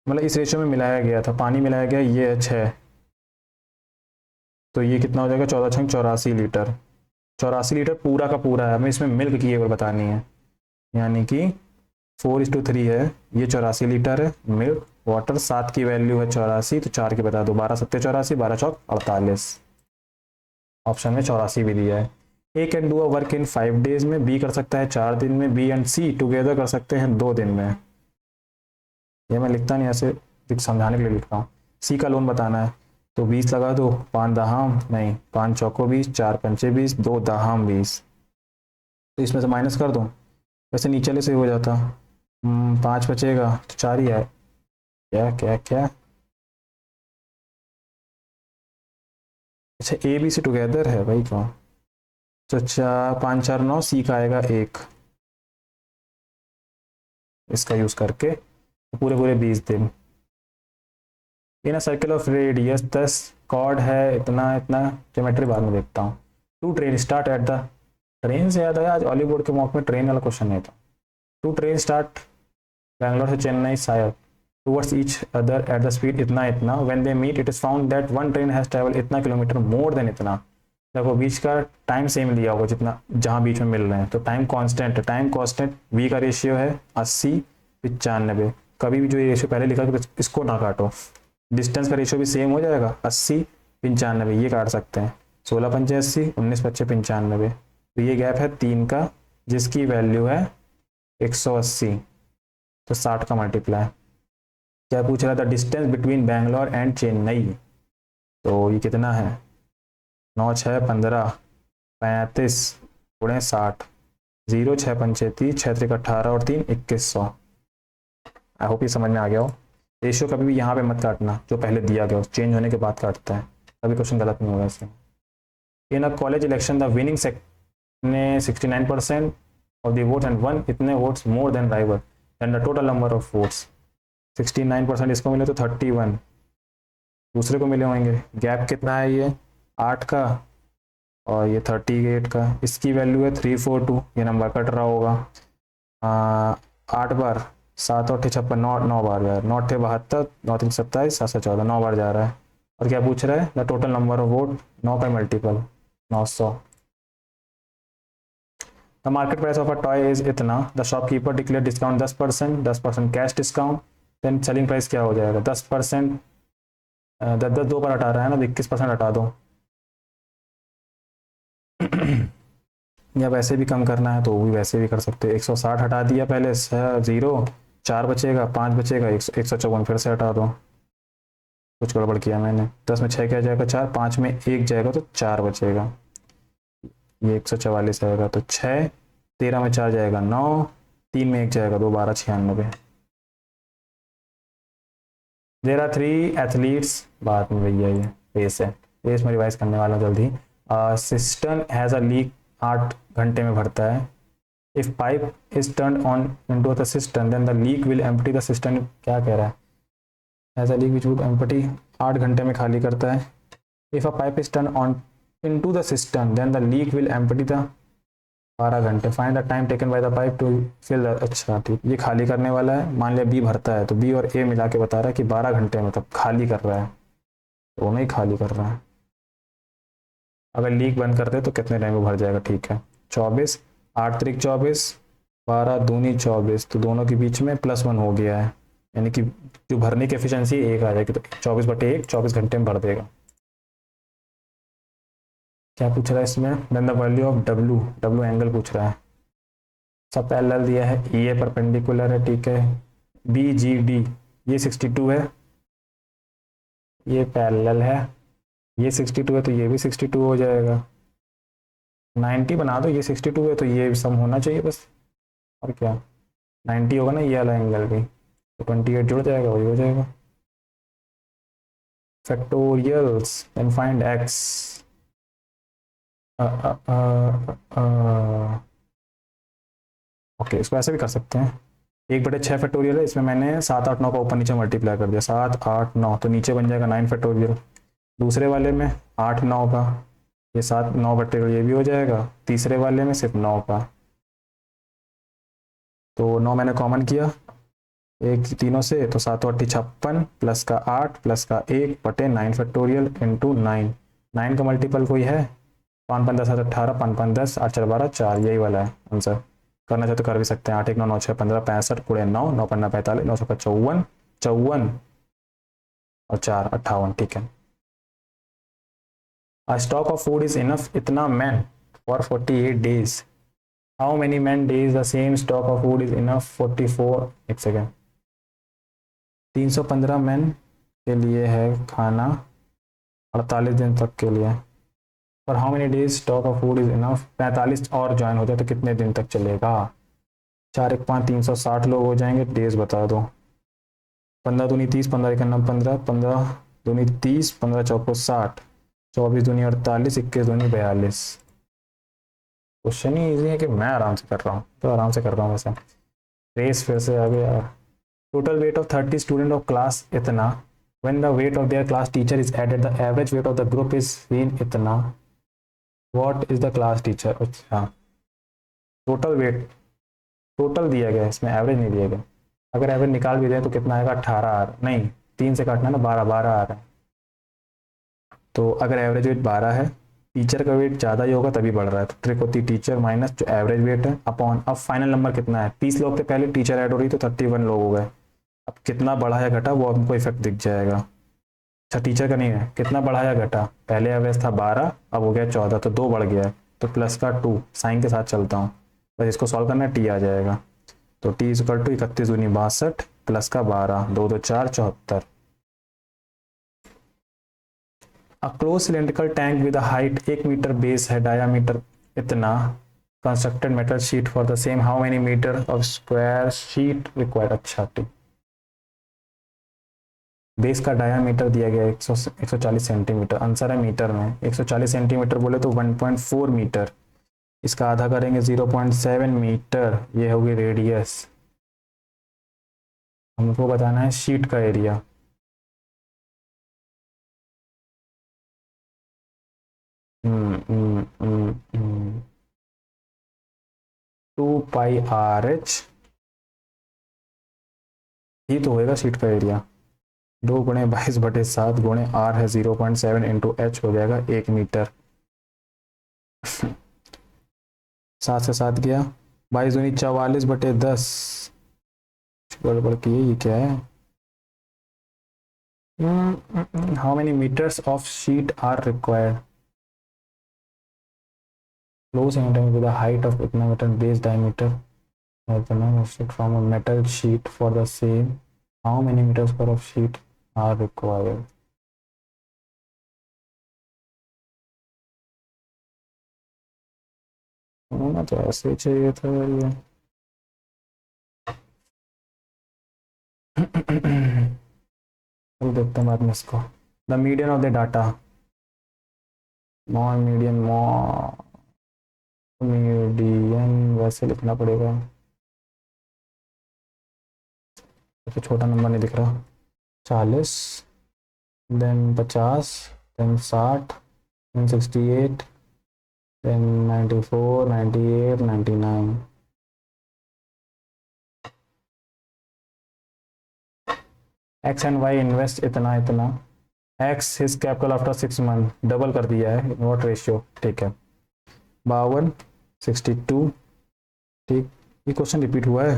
मतलब इस रेशियो में मिलाया गया था, पानी मिलाया गया, ये है 6, तो ये कितना हो जाएगा 14 छंग 84 लीटर, 84 लीटर पूरा का पूरा है, हमें इसमें मिल्क की केवल बतानी है, यानी कि 4:3 है, ये 84 लीटर है मिल्क, वाटर 7 की वैल्यू है 84, तो 4 की बता दो, 12 7 84, 12 चौक 48, ऑप्शन में 84 भी दिया है। A can do a work in 5 days में, बी कर सकता है 4 दिन में, बी एंड सी टुगेदर कर सकते हैं 2 दिन में, ये मैं लिखता नहीं ऐसे समझाने के लिए लिख रहा हूँ। सी का लोन बताना है तो 20 लगा दो, 5 दहाम नहीं 5 चौको 20, 4 पंचे 20, 2 दहाम 20, तो इसमें से माइनस कर दो, वैसे नीचे से हो जाता, 5 बचेगा तो 4 ही है, क्या क्या क्या, अच्छा ए बी सी टुगेदर है भाई कौन, तो 5 4 9, सी का आएगा 1, इसका यूज करके पूरे पूरे 20 दिन। In a circle of radius 10 chord है, इतना इतना, ज्योमेट्री बाद में देखता हूँ। 2 train start at the, train से याद आया आज ऑलीवुड के मॉक में ट्रेन वाला क्वेश्चन नहीं था। 2 ट्रेन स्टार्ट बैंगलोर से चेन्नई शायद, towards each other at the speed इतना इतना, when they meet it is found that one train has travel इतना किलोमीटर मोर देन इतना, देखो बीच का टाइम सेम लिया होगा जितना जहाँ बीच में मिल रहे हैं, तो time constant, time constant V का रेशियो है 80 95, कभी भी जो ये रेशियो पहले लिखा तो इसको ना काटो, डिस्टेंस का रेशियो भी सेम हो जाएगा 80 95, ये काट सकते हैं, 16 पंचे 80, 19 पच्चे 95, तो ये गैप है 3 का जिसकी वैल्यू है 180, तो 60 का मल्टीप्लाई। क्या पूछ रहा था, distance between Bangalore and Chennai, तो ये कितना है 9 6 15 35 गुणे 60, 0 6 पंचे 30, 6 3 18 और 3 2100। आई होप ये समझ में आ गया हो। रेशियो कभी भी यहाँ पे मत काटना, जो पहले दिया गया चेंज होने के बाद काटता है, तभी क्वेश्चन गलत नहीं होगा इसमें। In a college election the winning sect ने 69% of the votes and one इतने votes more than rival and the total number of votes, 69% इसको मिले तो 31 दूसरे को मिले होंगे, गैप कितना है ये 8 का और ये 38 का, इसकी वैल्यू है 342, ये नंबर कट रहा होगा 8 बार, 7 8 56 9 बार यार, 9 8 72, 9 3 27, 7 7 14, 9 बार जा रहा है। और क्या पूछ रहा है, the total number of vote, 9 का multiple 900। The market price of a toy is इतना, the shopkeeper declare discount 10%, 10% cash discount, then selling price क्या हो जाएगा 10%, 10 2 पर हटा रहा है ना, 21% हटा दो या वैसे भी कम करना है तो वो भी वैसे भी कर सकते हैं, 160 हटा दिया पहले 0, 4 बचेगा 5 बचेगा, 154 फिर से हटा दो, कुछ गड़बड़ किया मैंने, 10 में 6 क्या जाएगा 4, 5 में 1 जाएगा तो 4 बचेगा, ये 144 आएगा, तो 6 13 में 4 जाएगा 9, 3 में 1 जाएगा 2 12 96। देयर आर 3 एथलीट्स, बाद में भैया ये रेस है, रेस में रिवाइज करने वाला जल्दी। सिस्टम हैज़ अ लीक 8 घंटे में भरता है, if pipe is turn on into the system then the leak will empty the system, क्या कह रहा है, has a leak which would empty 8 घंटे में खाली करता है, if a pipe is turn on into the cistern, then the leak will empty the 12 घंटे। Find the time taken by the pipe to fill the. अच्छा ठीक, ये खाली करने वाला है। मान लिया बी भरता है तो बी और ए मिला के बता रहा है कि 12 घंटे मतलब खाली कर रहा है, दोनों ही खाली कर रहा है। अगर लीक बंद करते तो कितने टाइम में भर जाएगा? ठीक है 24, 8 तरीक 24, 12 दूनी 24, तो दोनों के बीच में +1 हो गया है, यानी कि जो भरने की एफिशिएंसी 1 आ जाएगी, तो 24/1 24 घंटे में भर देगा। क्या पूछ रहा है इसमें? Then the value of W, W angle पूछ रहा है। सब पैरेलल दिया है, ई ए परपेंडिकुलर है, ठीक है। बी जी डी ये 62 है, ये पैरेलल है, ये 62 है तो ये भी 62 हो जाएगा। 90 बना दो, ये 62 है तो ये सम होना चाहिए बस, और क्या 90 होगा ना ये वाला एंगल भी, तो 28 जुड़ जाएगा, वही हो जाएगा। Factorials and find x. Okay, इसको ऐसे भी कर सकते हैं। 1/6 फैक्टोरियल है, इसमें मैंने 7 8 9 का ऊपर नीचे मल्टीप्लाई कर दिया, 7 8 9, तो नीचे बन जाएगा 9 फैक्टोरियल। दूसरे वाले में 8 9 का, ये 7 9 फैक्टोरियल ये भी हो जाएगा। तीसरे वाले में सिर्फ 9 का, तो 9 मैंने कॉमन किया एक तीनों से, तो 7 8 56 प्लस का 8 प्लस का 1/9 फैक्टोरियल इंटू 9। 9 का मल्टीपल कोई है? 5 5 10 18, 5 5 10, 8 4 12 4, यही वाला है आंसर। करना चाहे तो कर भी सकते हैं। 8 1 9 9 6 15 65 गुणे 9, 9 5 45, 9 7 54, 54 और 4 58, ठीक है। A stock of food is enough इतना men for 48 days. How many men days the same stock of food is enough 44? एक सेकेंड, 315 मैन के लिए है खाना 48 दिन तक के लिए। और how many days stock of food is enough? 45 और ज्वाइन हो जाए तो कितने दिन तक चलेगा? 4 1 5 360 लोग हो जाएंगे। डेज बता दो। 15 दूनी 30, 15 1 9 15, 15 दूनी 30, 15 चौको 60, 24 दूनी 48, 21 दूनी 42। क्वेश्चन ही इजी है कि मैं आराम से कर रहा हूँ, तो आराम से कर रहा हूँ वैसे। रेस फिर से आ गया। Total weight of 30 student of class इतना, when the weight of their class teacher is added the average weight of the group is been इतना, what is the class teacher? अच्छा, टोटल वेट टोटल दिया गया है, इसमें average नहीं दिया गया। अगर एवरेज निकाल भी दें तो कितना आएगा? 18 आ रहा, नहीं 3 से काटना ना, 12 12 आ रहा है। तो अगर एवरेज वेट 12 है, टीचर का वेट ज़्यादा ही होगा तभी बढ़ रहा है, तो ट्रिक होती है टीचर माइनस जो एवरेज वेट है अपॉन, अब फाइनल नंबर कितना है? 30 लोग थे पहले, टीचर ऐड हो रही तो 31 लोग हो गए। अब कितना बढ़ा या घटा वो हमको इफेक्ट दिख जाएगा। अच्छा टीचर का नहीं है, कितना बढ़ा या घटा? पहले एवरेज था 12, अब हो गया 14, तो 2 बढ़ गया है, तो प्लस का 2 साइन के साथ चलता हूँ, बस इसको सॉल्व करना है, टी आ जाएगा। तो टी इज इक्वल टू 31 दूनी 62 प्लस का 12, 2 2 4 74। A close cylindrical tank with height 1 metre base है, डायामीटर इतना, constructed metal sheet for the same, how many metre of square sheet required? अच्छा ठीक, बेस का डायामीटर दिया गया 140 सेंटीमीटर, आंसर है मीटर में। 140 सेंटीमीटर बोले तो 1.4 मीटर, इसका आधा करेंगे 0.7 मीटर, ये होगी रेडियस। हमको बताना है शीट का एरिया। हम्म 2πRH ही तो होएगा शीट का एरिया। 2 गुणे 22/7 गुणे R है 0.7 इंटू H हो जाएगा 1 मीटर। 7 से 7 गया, 22 दूनी 44/10, गड़बड़ की है, ये क्या है? How many metres of sheet are required? Close cylinder with the height of इतना metre, base diameter from a metal sheet for the same, how many meters per of sheet are required? होना तो ऐसे ही चाहिए था ये। देखते हैं बाद में इसको। The median of the data, mod median median वैसे लिखना पड़ेगा, तो छोटा नंबर नहीं दिख रहा। 40 then 50 then 60 168, then 94, 98, 99. X and Y invest इतना इतना, X his capital after 6 month, double कर दिया है, व्हाट रेशियो, ठीक है 52, 62, ठीक, ये क्वेश्चन रिपीट हुआ है।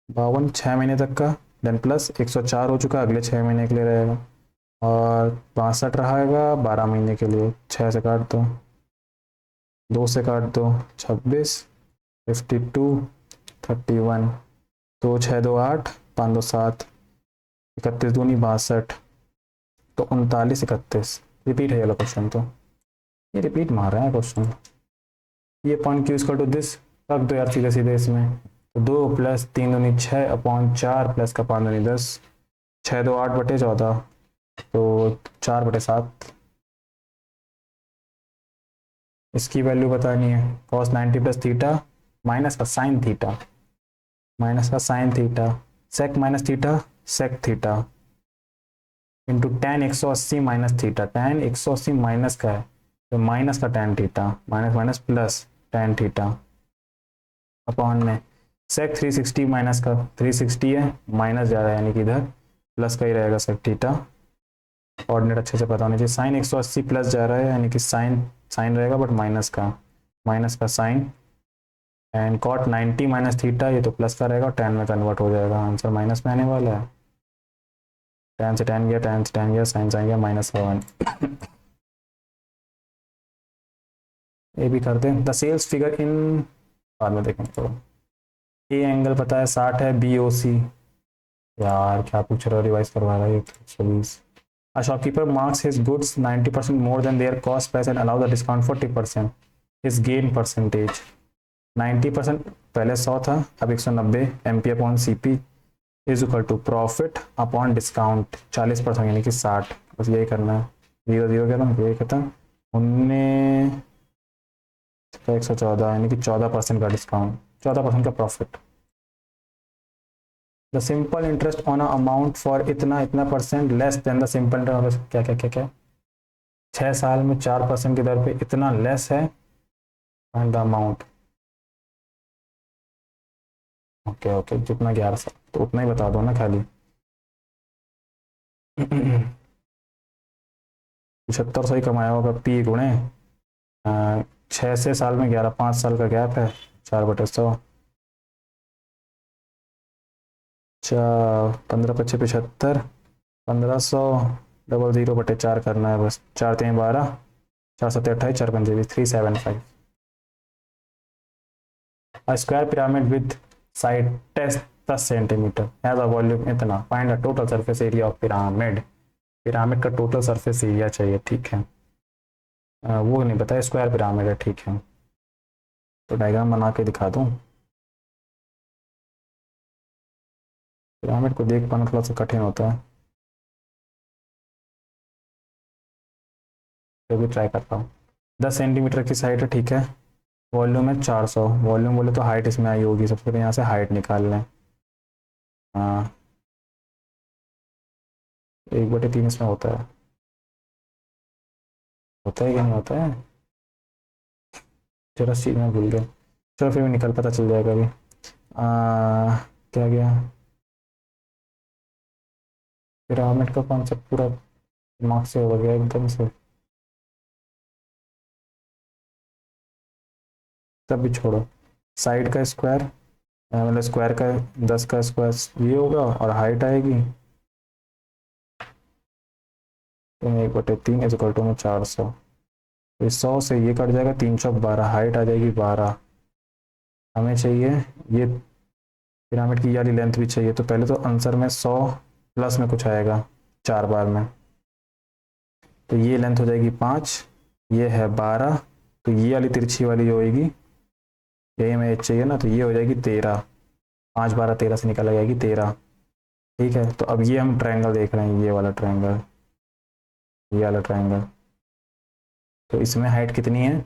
52 6 महीने तक का, देन प्लस 104 हो चुका, अगले 6 महीने के लिए रहेगा, और 62 रहेगा 12 महीने के लिए, 6 से काट दो, 2 से काट दो, 26, 52, 31, 2 6 2 8, 5 2 7, 31 दूनी 62, तो 39 31, रिपीट है ये वाला क्वेश्चन, तो ये रिपीट मार रहा है क्वेश्चन। ये point Q equal to this रख दो यार सीधे सीधे इसमें, तो 2 + 3 दूनी 6 अपॉन 4 प्लस का 5 दूनी 10, 6 2 8 बटे 14, तो 4 बटे 7। इसकी वैल्यू बतानी है, cos 90 + थीटा माइनस का साइन थीटा, माइनस का sine theta, sec minus theta, sec theta, into tan 180 minus theta, tan 180 minus का है तो माइनस का tan theta, minus minus plus tan theta, upon में सेक 360 माइनस का 360 है, माइनस जा रहा है यानी कि इधर प्लस का ही रहेगा सेक थीटा, कोऑर्डिनेट अच्छे से पता होना चाहिए, साइन 180 प्लस जा रहा है यानी कि साइन साइन रहेगा बट माइनस का sine, and cot 90 minus theta, ये तो प्लस का रहेगा, tan में कन्वर्ट हो जाएगा, आंसर माइनस में आने वाला है, tan से tan गया, tan से tan गया, साइन साइन गया, -1। ये भी कर दें, द सेल्स फिगर इन, बाद में देखेंगे थोड़ा। ए एंगल पता है 60 है, बी ओ सी, यार क्या पूछ रहा है, रिवाइज करवा रहा है ये 120। A shopkeeper marks his goods 90% more than their cost price and allow the discount 40%. His gain percentage 90%, पहले 100 था अब 190, MP upon CP is equal to profit upon discount 40% यानी कि 60, बस यही करना है, 0 0 क्या था यही खत्म, 19 का 114 यानी कि 14% का डिस्काउंट, 14% का profit. The simple interest on amount for इतना इतना percent less than the simple interest, क्या क्या क्या क्या, 6 साल में 4% की दर पे इतना लेस है, and the amount, okay okay जितना 11 साल तो उतना ही बता दो ना खाली। 7500 ही कमाया होगा, पी गुणे 6 से साल में 11, 5 साल का गैप है, 4/100, 15 × 5 = 75, 1500 00/4 करना है बस, 4 3 12, 4 7 28, 4 5 20, 375। A square pyramid with side test 10 centimetre has a volume इतना, find a total surface area of pyramid, pyramid का टोटल सरफेस एरिया चाहिए, ठीक है, वो नहीं पता, स्क्वायर पिरामिड है, ठीक है, तो डायग्राम बना के दिखा दूं, पिरामिड को देख पाना थोड़ा सा कठिन होता है, तो भी ट्राई करता हूँ। 10 सेंटीमीटर की साइड है, ठीक है, वॉल्यूम है 400, वॉल्यूम बोले तो हाइट इसमें आई होगी, सबसे पहले यहाँ से हाइट निकाल लें, हाँ 1/3 इसमें होता है कि नहीं होता है, जरा चीज में भूल गया, चलो फिर भी निकल पता चल जाएगा अभी। क्या गया, पिरामिड का कॉन्सेप्ट पूरा दिमाग से हो गया एकदम से, तब भी छोड़ो, साइड का स्क्वायर मतलब स्क्वायर का 10 का स्क्वायर ये होगा, और हाइट आएगी तो 1/3 इज इक्वल टू में 400, तो 100 से ये कट जाएगा, 312, हाइट आ जाएगी 12, हमें चाहिए ये पिरामिड की वाली लेंथ भी चाहिए, तो पहले तो आंसर में 100 प्लस में कुछ आएगा 4 बार में, तो ये लेंथ हो जाएगी 5, ये है 12, तो ये वाली तिरछी वाली जो होगी, यही हमें एच चाहिए ना, तो ये हो जाएगी 13, 5 12 13 से निकल जाएगी 13, ठीक है, तो अब ये हम ट्रायंगल देख रहे हैं, ये वाला ट्रायंगल, ये वाला ट्रायंगल, तो इसमें हाइट कितनी है,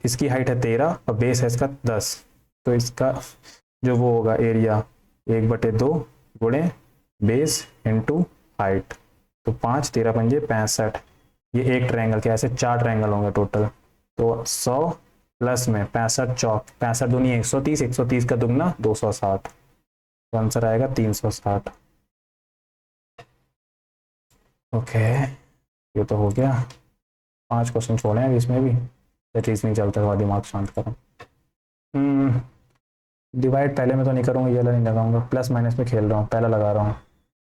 इसकी हाइट है 13 और बेस है इसका 10, तो इसका जो वो होगा एरिया 1/2 गुणे बेस इंटू हाइट, तो 5 13 पंजे 65, ये एक ट्रायंगल के ऐसे 4 ट्रायंगल होंगे टोटल। तो 100 प्लस में 65 चौक 65 दूनी 130, 130 का दुगना 260, तो आंसर आएगा 360। ओके, ये तो हो गया। 5 क्वेश्चन छोड़े हैं इसमें भी, रीजनिंग चलता हुआ दिमाग शांत करें। डिवाइड पहले में तो नहीं करूँगा, ये वाला नहीं लगाऊंगा, प्लस माइनस में खेल रहा हूँ, पहला लगा रहा हूँ।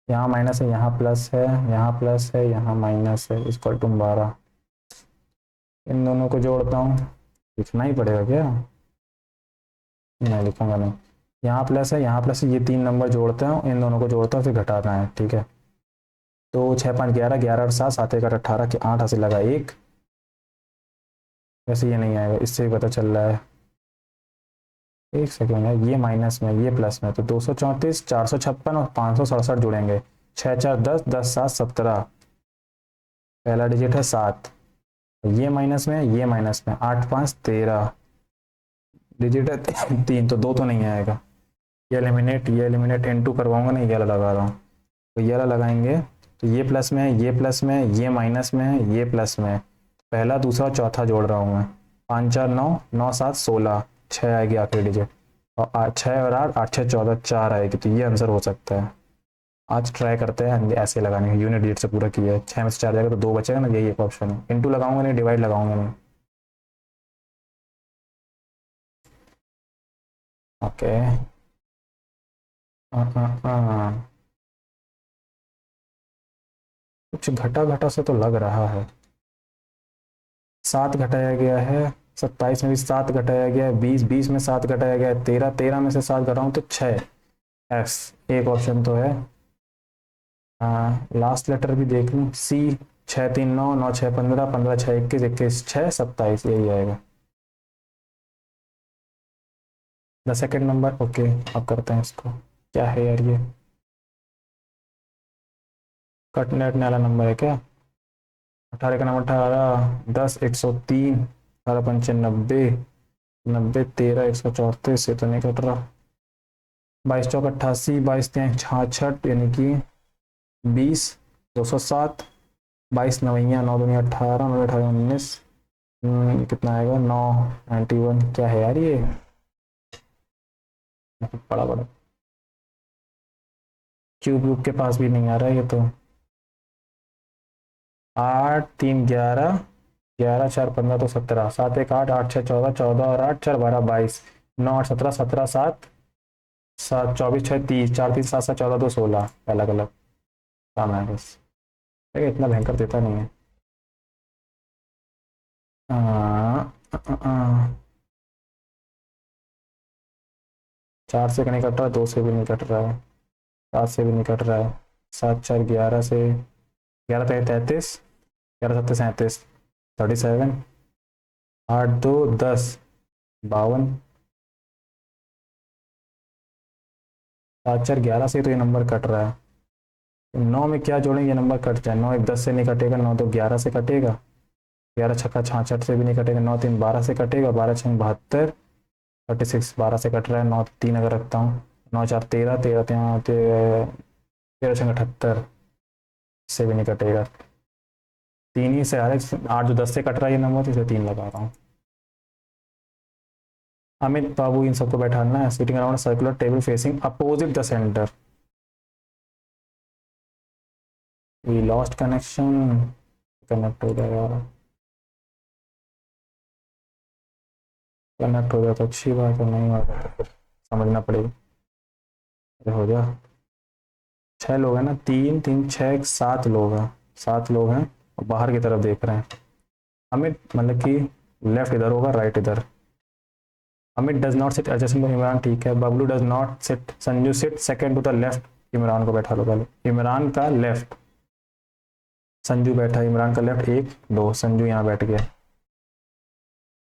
यहाँ माइनस है, यहाँ प्लस है, यहाँ प्लस है, यहाँ माइनस है, इक्वल टू 12। इन दोनों को जोड़ता हूँ, लिखना ही पड़ेगा क्या? नहीं लिखूंगा नहीं। यहाँ प्लस है, यहाँ प्लस है, ये 3 नंबर जोड़ते हैं, इन दोनों को जोड़ता हूँ, फिर घटाना है, ठीक है। तो 6 5 11, 11 और 7, 7 1 8 18 के 8 हासिल लगा 1। वैसे ये नहीं आएगा, इससे ही पता चल रहा है। एक सेकेंड है, ये माइनस में ये प्लस में, तो 234, 456 और 567 जुड़ेंगे। 6 4 10, 10 7 17, पहला डिजिट है 7, ये माइनस में ये माइनस में, 8 5 13 डिजिट है 3, तो 2 तो नहीं आएगा। ये एलिमिनेट इनटू करवाऊंगा नहीं, ये वाला लगा रहा हूँ, तो ये वाला लगाएंगे। तो ये प्लस में है, ये प्लस में है, ये माइनस में है, ये प्लस में है, पहला दूसरा चौथा जोड़ रहा हूँ मैं। 5 4 9, 9 7 16, 6 आएगी आखिरी डिजिट, और 6 और 8 8 6 14, 4 आएगी, तो ये आंसर हो सकता है। आज ट्राई करते हैं ऐसे लगाने की, यूनिट डिजिट से पूरा किया है। 6 में से 4 जाएगा तो 2 बचेगा ना, यही एक ऑप्शन है। इनटू लगाऊंगा नहीं, डिवाइड लगाऊंगा नहीं। ओके, कुछ घटा घटा से तो लग रहा है। 7 घटाया गया है, 27 में भी 7 घटाया गया है, 20 20 में 7 घटाया गया है, 13 13 में से 7 घटाऊं तो 6। एफ एक ऑप्शन तो है। लास्ट लेटर भी देख लूँ, सी। 6 3 9, 9 6 15, 15 6 21, 21 6 27, यही आएगा। The second number, okay. अब करते हैं इसको, क्या है यार ये, कटने हटने वाला नंबर है क्या? 18 का नंबर 18, 10 103, 18 पंचे 90, 90 13 134 से तो नहीं कट रहा। 22 चौक 88, 22 3 66, यानी कि 20, 207, 22 नवैया 9 दूनी 18, 9 18 19, कितना आएगा 9 91। क्या है यार ये, बड़ा बड़ा क्यूब व्यूब के पास भी नहीं आ रहा है ये तो। 8 3 11, 11 4 15 तो 17, 7 1 8, 8 6 14, 14 और 8 4 12 22, 9 8 17, 17 7 7 24 6 30, 4 3 7 7 14 2 16, अलग अलग काम है बस। इतना भयंकर देता नहीं है। आ, आ, आ, आ, 4 से नहीं कट रहा, 2 से भी नहीं कट रहा है, 7 से भी नहीं कट रहा है, 7 4 11 से, 11 33, 11 7 37, 37, 8 2 10 52, 7 4 11 से तो ये नंबर कट रहा है। 9 में क्या जोड़ेंगे, ये नंबर कट जाए। 9 1 10 से नहीं कटेगा, 9 2 11 से कटेगा, 11 छक्का 66 से भी नहीं कटेगा, 9 3 12 से कटेगा, 12 6 72, 36 12 से कट रहा है, 9 3 अगर रखता हूँ, 9 4 13, 13 13 6 78 से भी नहीं कटेगा। 3 ही से आ रहा है, 8 जो 10 से कट रहा है ये नंबर, तो इसे 3 लगा रहा हूँ। अमित बाबू इन सबको बैठाना है, sitting around circular table facing opposite the centre. We lost connection, connect हो गया यार, कनेक्ट हो गया तो अच्छी बात है, नहीं होगा तो फिर समझना पड़ेगा। हो गया, 6 लोग हैं ना, 3 3 6 7 लोग हैं, 7 लोग हैं और बाहर की तरफ देख रहे हैं। अमित मतलब कि लेफ्ट इधर होगा, राइट इधर। Amit does not sit adjacent to Imran, ठीक है। Bablu does not sit, Sanju sit second to the left. Imran को बैठा लो पहले, इमरान का लेफ्ट, संजू बैठा, इमरान का लेफ्ट 1 2, संजू यहाँ बैठ गया।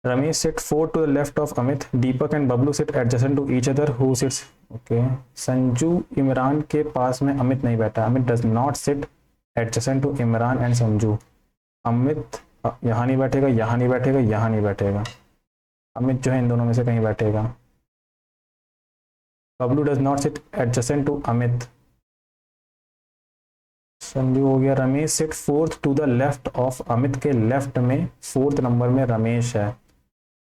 Ramesh sit 4 to the left of Amit, Deepak and Bablu sit adjacent to each other, who sits, okay. Sanju Imran के पास में अमित नहीं बैठा, Amit does not sit adjacent to Imran and Sanju. Amit यहाँ नहीं बैठेगा, यहाँ नहीं बैठेगा, यहाँ नहीं बैठेगा, अमित जो है इन दोनों में से कहीं बैठेगा। Bablu does not sit adjacent to Amit, Sanju हो गया। Ramesh sit fourth to the left of, Amit के लेफ्ट में फोर्थ नंबर में रमेश है,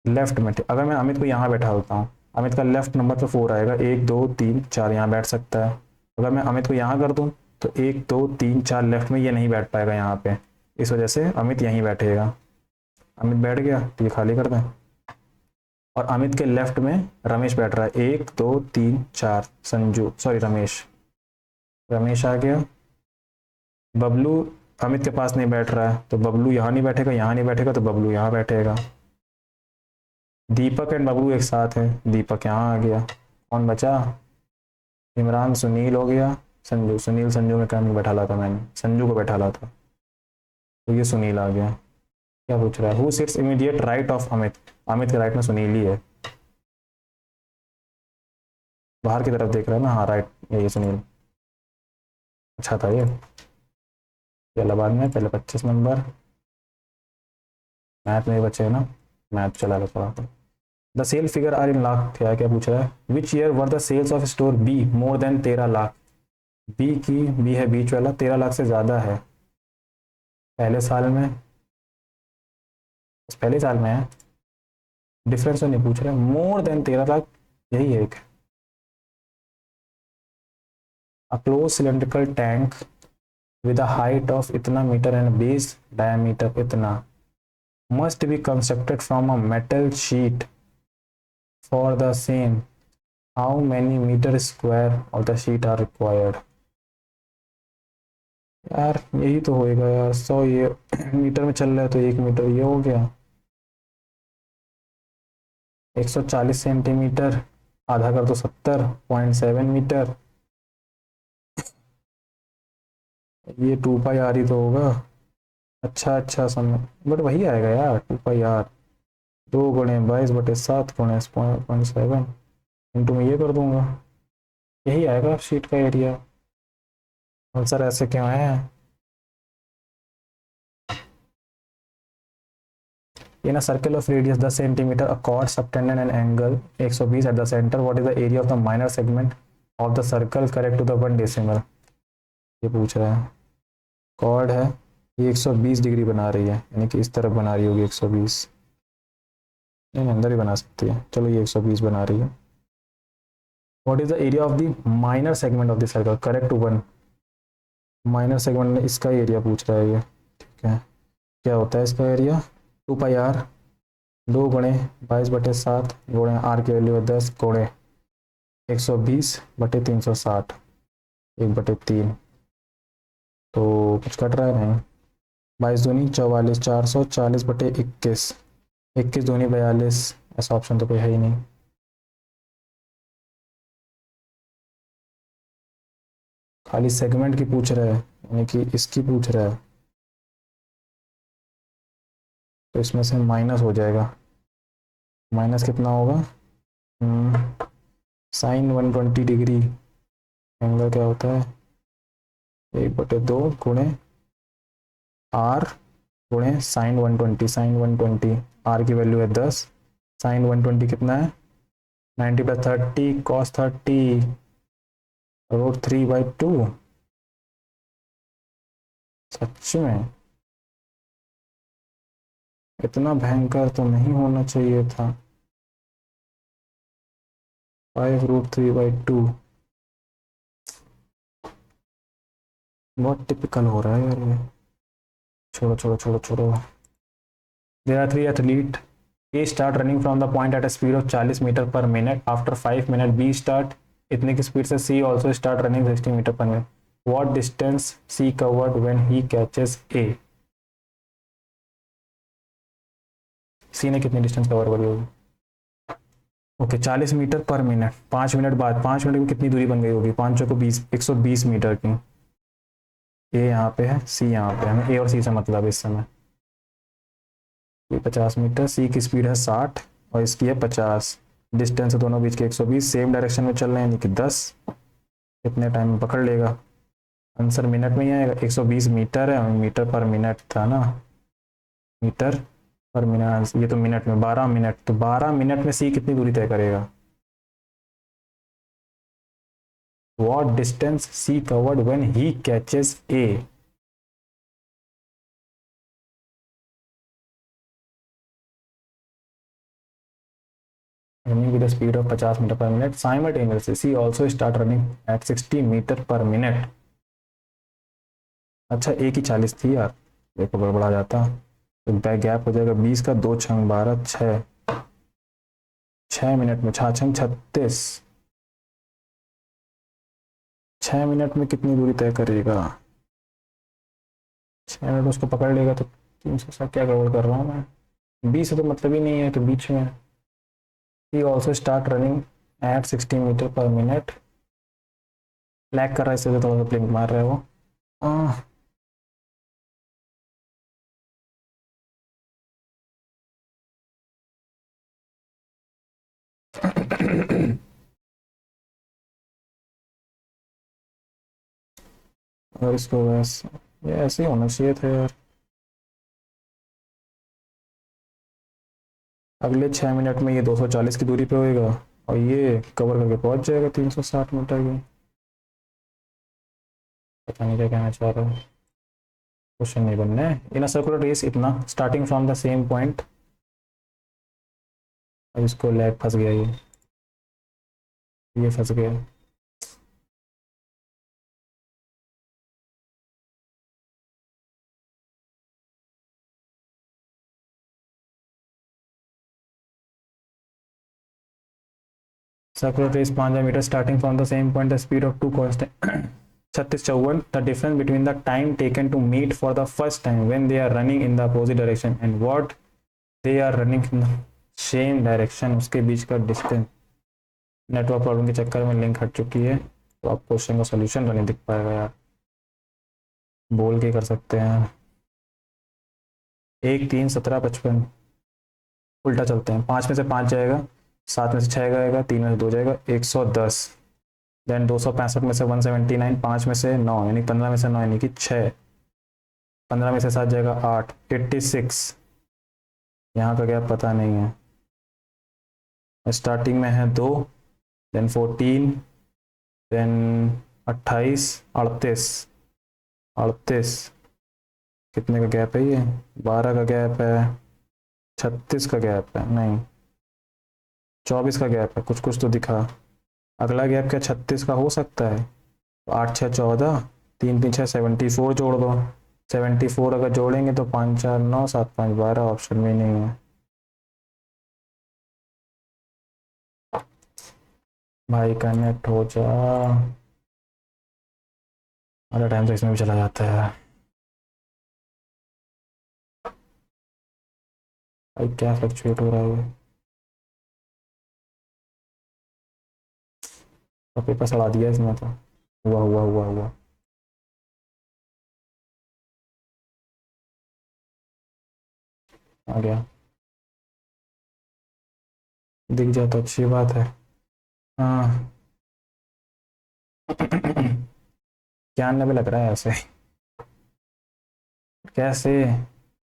लेफ्ट में। अगर मैं अमित को यहाँ बैठा होता हूँ, अमित का लेफ्ट नंबर पे 4 आएगा, 1 2 3 4 यहाँ बैठ सकता है। अगर मैं अमित को यहाँ कर दूँ तो 1 2 3 4 लेफ्ट में ये नहीं बैठ पाएगा यहाँ पे, इस वजह से अमित यहीं बैठेगा। अमित बैठ गया तो ये खाली कर दें, और अमित के लेफ्ट में रमेश बैठ रहा है, 1 2 3 4 संजू, सॉरी रमेश, रमेश आ गया। बबलू अमित के पास नहीं बैठ रहा है तो बबलू यहाँ नहीं बैठेगा, यहाँ नहीं बैठेगा तो बबलू यहाँ बैठेगा। दीपक एंड बबलू एक साथ है, दीपक यहाँ आ गया। कौन बचा? इमरान सुनील हो गया, संजू, सुनील संजू में कम बैठा ला था, मैंने संजू को बैठा ला था, तो ये सुनील आ गया। क्या पूछ रहा है? Who sits immediate right of Amit, Amit के राइट में सुनील ही है, बाहर की तरफ देख रहा है ना, हाँ राइट, ये सुनील। अच्छा था ये। चला बाद में, पहले 25 नंबर। मैथ में बचे है ना, मैथ चला लो थोड़ा। The sale figure are in lakh, क्या पूछ रहा है? Which year were the sales of store be more than 13 lakh? B की, बी है बीच वाला, 13 लाख से ज्यादा है पहले साल में, पहले साल में है, डिफरेंस तो नहीं पूछ रहे, मोर देन 13 लाख यही है एक। अ close cylindrical tank with a height of इतना मीटर एंड बेस डायमीटर इतना must be constructed from a metal sheet for the same. How many meter square of the sheet are required? यार यही तो होएगा यार, 100 ये मीटर में चल रहा है तो 1 मीटर ये हो गया, 140 सेंटीमीटर, आधा कर तो 70.7 मीटर, ये 2 पाई आर ही तो होगा। अच्छा समय, बट वही आएगा यार 2 पाई आर, 2 × 22/7 × 0.7 इंटू में ये कर दूंगा, यही आएगा शीट का एरिया। आंसर ऐसे क्यों है? In a circle of radius 10 centimeter, a chord subtended an angle 120 at the center. What is the area of the minor segment of the circle correct to the 1 decimal? ये पूछ रहा है। Cord है, ये 120 degree बना रही है, यानी कि इस तरफ बना रही होगी 120, नहीं अंदर ही बना सकती है, चलो ये 120 बना रही है। What is the area of the minor segment of the circle correct to 1? Minor segment में इसका एरिया पूछ रहा है ये, ठीक है। क्या होता है इसका एरिया? 2 पाई आर, 2 × 22/7 गुणे आर की वैल्यू है 10 गुणे 120/360 1/3, तो कुछ कट रहा है नहीं, 22 दूनी 44, 440/21, 21 दूनी 42, ऐसा ऑप्शन तो कोई है ही नहीं। खाली सेगमेंट की पूछ रहा है, यानी कि इसकी पूछ रहा है, तो इसमें से माइनस हो जाएगा। माइनस कितना होगा? साइन 120 डिग्री, एंगल क्या होता है? 1/2 गुणे आर गुणे साइन 120, साइन 120, आर की वैल्यू है 10, साइन 120 कितना है? 90/30 cos 30 √3/2। सच में इतना भयंकर तो नहीं होना चाहिए था, 5√3/2, बहुत टिपिकल हो रहा है यार ये, छोड़ो छोड़ो छोड़ो छोड़ो। There are 3 athletes. A start running from the point at a speed of 40 metre per minute, after 5 minute B start इतने की स्पीड से C also start running 60 metre per minute. What distance C covered when he catches A? C ने कितनी distance cover करी होगी? Okay 40 metre per minute, 5 minute बाद, 5 minute में कितनी दूरी बन गई होगी? 5 को 20, 120 मीटर की। ए यहाँ पे है, सी यहाँ पे है, हमें ए और सी से मतलब इस समय। ये 50 मीटर, सी की स्पीड है 60 और इसकी है 50, डिस्टेंस है दोनों बीच के 120, सेम डायरेक्शन में चल रहे हैं, यानी कि 10, कितने टाइम में पकड़ लेगा? आंसर मिनट में ही आएगा, 120 मीटर है, मीटर पर मिनट था ना, मीटर पर मिनट, ये तो मिनट में 12 मिनट, तो 12 मिनट में सी कितनी दूरी तय करेगा? What distance C covered when he catches A? Running with a speed of 50 metre per minute simultaneously C also start running at 60 metre per minute. अच्छा एक ही 40 थी यार, देखो गड़बड़ा जाता तो बैक गैप हो जाएगा 20 का, 2 छंग 12, 6 मिनट में 6 छंग 36, 6 मिनट में कितनी दूरी तय करेगा? 6 मिनट में उसको पकड़ लेगा तो 300 क्या गड़बड़ कर रहा हूँ मैं, 20 से तो मतलब ही नहीं है तो बीच में। He also start running at 60 metre per minute. Lag कर रहा है इससे थोड़ा सा ब्लिंक मार रहा है वो। और इसको वैसे ये ऐसे ही होना चाहिए था यार। अगले 6 मिनट में ये 240 की दूरी पे होएगा और ये कवर करके पहुंच जाएगा 360 मीटर की। पता नहीं क्या कहना चाह रहा है, क्वेश्चन नहीं बनना है। इन अ सर्कुलर रेस इतना starting from the same point. अब इसको लैग फंस गया, ये फंस गया। Circular race 5 metre starting from the same point, the speed of two constant 3654, the difference between the time taken to meet for the first time when they are running in the opposite direction and what they are running in the same direction, उसके बीच का distance. Network problem के चक्कर में link हट चुकी है तो आप क्वेश्चन का सोल्यूशन तो नहीं दिख पाएगा यार, बोल के कर सकते हैं। 1 3 17 55 उल्टा चलते हैं, 5 में से 5 जाएगा, 7 में से 6 जाएगा, 3 में से 2 जाएगा, 110। देन 265 में से 179, 5 में से 9 यानी 15 में से 9 यानी कि 6, 15 में से 7 जाएगा 8, 86। यहाँ का गैप पता नहीं है, स्टार्टिंग में है 2, देन 14, देन 28, 38, 38 कितने का गैप है ये? 12 का गैप है, 36 का गैप है, नहीं 24 का गैप है, कुछ कुछ तो दिखा। अगला गैप क्या 36 का हो सकता है? तो 8 6 14, 3 3 6 74 जोड़ दो, 74 अगर जोड़ेंगे तो 5 4 9 7 5 12, ऑप्शन में नहीं है भाई। कनेक्ट हो जा, आधा टाइम तो इसमें भी चला जाता है भाई। क्या फ्लक्चुएट हो रहा है तो पेपर सड़ा दिया इसमें तो। हुआ हुआ हुआ हुआ आ गया, दिख जाए तो अच्छी बात है। हाँ 91 लग रहा है ऐसे कैसे?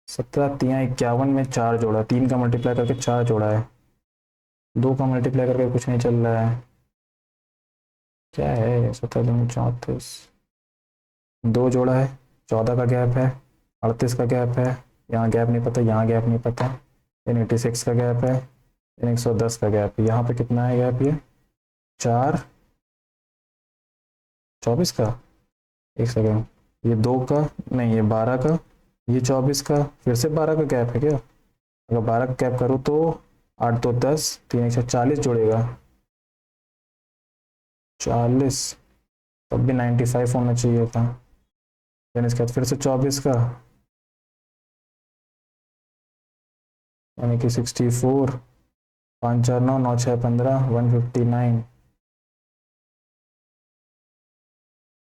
17 3 51 में 4 जोड़ा, 3 का मल्टीप्लाई करके 4 जोड़ा है, 2 का मल्टीप्लाई करके कुछ नहीं चल रहा है। क्या है? 17 2 34, 2 जोड़ा है, 14 का गैप है, 38 का गैप है, यहाँ गैप नहीं पता, यहाँ गैप नहीं पता, देन 86 का गैप है, देन 110 का गैप है। यहाँ पे कितना है गैप? ये 4 24 का, एक सेकेंड, ये 2 का नहीं, ये 12 का, ये 24 का, फिर से 12 का गैप है क्या? अगर 12 का गैप करूँ तो 8 2 10, 3 140 जुड़ेगा 40, तब भी 95 होना चाहिए था। देन इसके बाद फिर से 24 का यानी कि 64, 5 4 9 9 6 15, 159,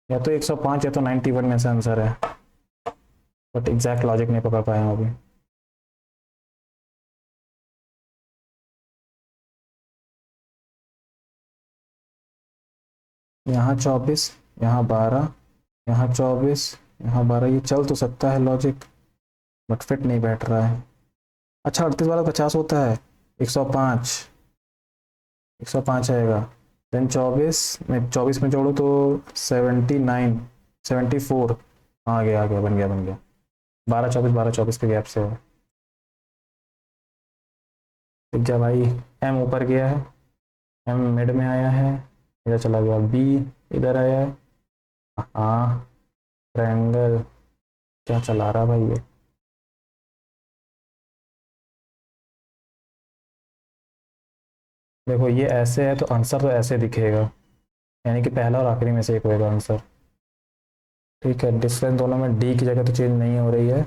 या तो 105 या तो 91 में से आंसर है, बट एग्जैक्ट लॉजिक नहीं पकड़ पाया अभी। यहाँ 24, यहाँ 12, यहाँ 24, यहाँ 12, ये चल तो सकता है लॉजिक बट फिट नहीं बैठ रहा है। अच्छा 38 वाला 50 होता है, 105, 105 आएगा, देन 24 में जोड़ो तो 79, 74, आ गया बन गया 12 24 के गैप से है। ठीक है भाई, एम ऊपर गया है, एम मिड में आया है, इधर चला गया, बी इधर आया है। हाँ, ट्रायंगल क्या चला रहा भाई ये। देखो ये ऐसे है तो आंसर तो ऐसे दिखेगा, यानी कि पहला और आखिरी में से एक होगा आंसर। ठीक है, डिफरेंस दोनों में डी की जगह तो चेंज नहीं हो रही है,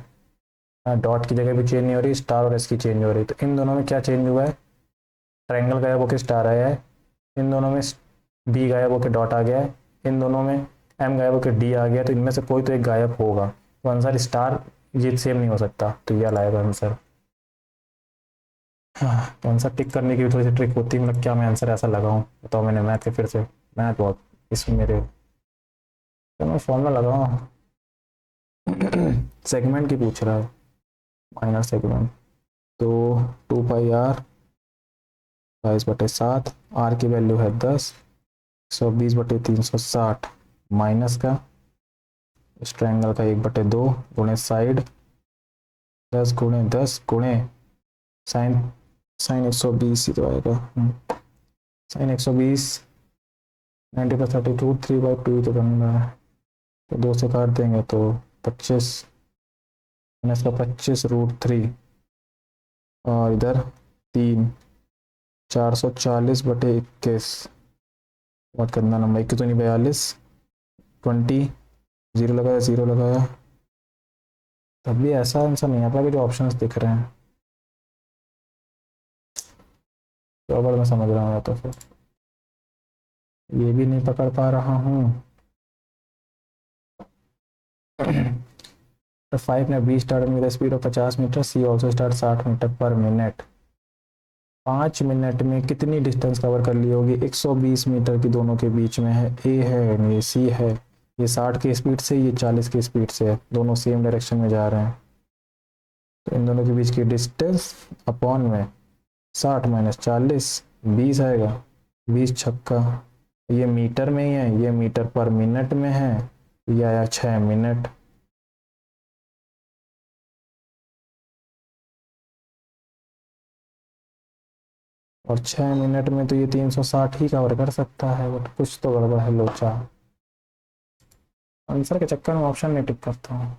डॉट की जगह भी चेंज नहीं हो रही, स्टार और एस की चेंज हो रही, तो इन दोनों में क्या चेंज हुआ है, ट्रायंगल गायब होकर स्टार आया है, इन दोनों में बी गायब होकर डॉट आ गया है, इन दोनों में एम गायब होकर डी आ गया, तो इनमें से कोई तो एक गायब होगा, तो आंसर स्टार ये सेम नहीं हो सकता, तो यह लाएगा आंसर। हाँ, तो आंसर टिक करने की भी थोड़ी सी ट्रिक होती है, मतलब क्या मैं आंसर ऐसा लगाऊं, बताओ। मैंने मैथ के फिर से, मैथ बहुत इसमें मेरे, तो मैं फॉर्मूला लगाऊं। सेगमेंट की पूछ रहा है, माइनर सेगमेंट, तो 2 पाई आर 22/7, आर की वैल्यू है 10, 120/360 माइनस का इस ट्रायंगल का 1/2 गुणे साइड 10 × 10 गुणे साइन, साइन 120 ही तो आएगा, साइन 120, 90/32, 3/2 तो बन रहा है, तो 2 से काट देंगे तो 25, इसका 25√3, और इधर 3, 440/21, बहुत गंदा नंबर, 21 तो नहीं 42, 20, जीरो लगाया, तब भी ऐसा आंसर नहीं आता कि जो ऑप्शंस दिख रहे हैं, तो अगर मैं समझ रहा हूँ तो फिर ये भी नहीं पकड़ पा रहा हूँ। तो 5 ने B start with speed of 50 metre, C also start 60 metre per minute, 5 minute में कितनी डिस्टेंस कवर कर ली होगी, 120 मीटर की दोनों के बीच में है, ए है ये सी है, ये 60 की स्पीड से, ये 40 की स्पीड से है, दोनों सेम डायरेक्शन में जा रहे हैं, तो इन दोनों के बीच की डिस्टेंस अपॉन में 60 - 40, 20 आएगा, 20 छक्का, ये मीटर में ही है, ये मीटर पर मिनट में है, ये आया 6 मिनट। और 6 मिनट में तो ये 360 ही कवर कर सकता है, बट कुछ तो गड़बड़ है लोचा, आंसर के चक्कर में ऑप्शन नहीं टिक करता हूँ।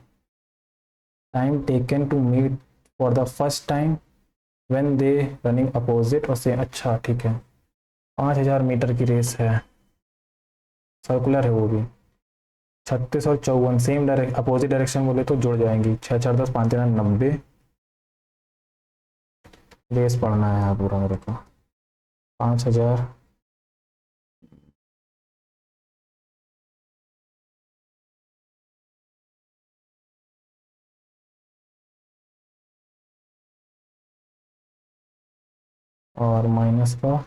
Time taken to meet for the first time when they running opposite और से, अच्छा ठीक है, 5000 मीटर की रेस है, सर्कुलर है वो भी, 36 और 54 सेम डायरेक्ट अपोजिट डायरेक्शन बोले तो जुड़ जाएंगी, 6 4 10 5 3 90, रेस पढ़ना है यहाँ पूरा मेरे को, 5000, और माइनस का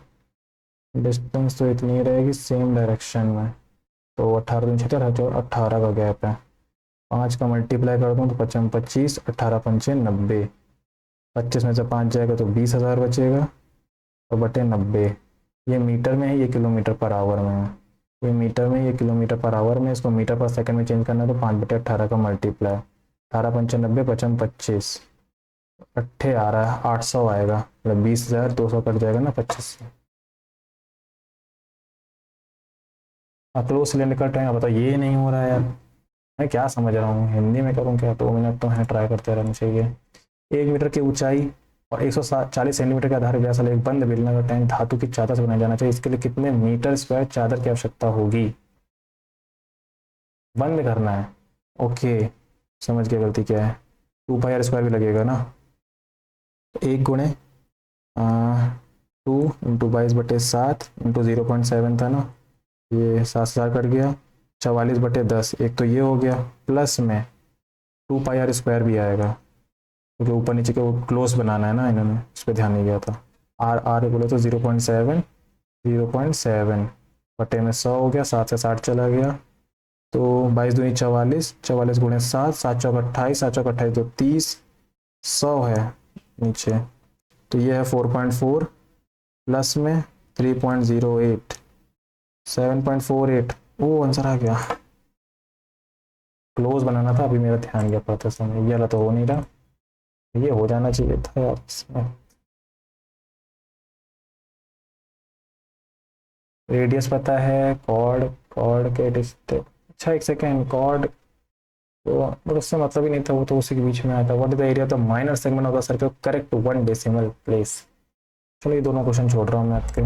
डिस्टेंस तो इतनी रहेगी सेम डायरेक्शन में, तो 18 76 18 का गैप है, 5 का मल्टीप्लाई कर दूँ तो 55 25, 18 पंचे 90, 25 में से 5 जाएगा तो 20,000 बचेगा, और बटे 90, ये मीटर में है, ये किलोमीटर पर आवर में है, ये मीटर में, ये किलोमीटर पर आवर में, इसको मीटर पर सेकंड में चेंज करना है तो 5/18 का मल्टीप्लाई, 18 पंचे 90, 55 25, अट्ठे आ रहा है 800 आएगा, मतलब 20,200 कट जाएगा ना 25 से। क्लोज सिलेंडर कट है, बताओ ये नहीं हो रहा है यार, मैं क्या समझ रहा हूँ, हिंदी में करूँ क्या, 2 मिनट तो है, ट्राई करते रहना चाहिए। 1 मीटर की ऊंचाई और 140 सेंटीमीटर के आधार व्यास वाला एक बंद बेलनाकार टैंक धातु की चादर से बनाया जाना चाहिए, इसके लिए कितने मीटर स्क्वायर चादर की आवश्यकता होगी, बंद करना है, ओके, समझ गया गलती क्या है, 2 पाई r² भी लगेगा ना, तो 1 × 2 × 22/7 × 0.7 था ना, ये 7,000 कट गया, 44/10, एक तो ये हो गया, प्लस में 2 पाई r² भी आएगा, क्योंकि ऊपर नीचे को क्लोज बनाना है ना, इन्होंने उस पर ध्यान नहीं गया था, आर आर बोले तो 0.7, 0.7 बटे में 100 हो गया, 7 से 60 चला गया, तो 22 दूनी 44, 44 × 7, 7 चौक 28, 7 चौक 28 तो 30, 100 है नीचे, तो ये है 4.4 प्लस में 3.08, 7.48। वो आंसर आ गया। क्लोज बनाना था, अभी मेरा ध्यान गया पता समय, ये वाला तो हो नहीं रहा, ये हो जाना चाहिए था यार इसमें। रेडियस पता है, कॉर्ड, कॉर्ड के डिस्टेंस, अच्छा एक सेकेंड, कॉर्ड तो बट उससे मतलब ही नहीं था, वो तो उसी के बीच में आया था। What is the area of the minor segment of the circle correct to 1 decimal place. चलो ये दोनों क्वेश्चन छोड़ रहा हूँ मैथ के,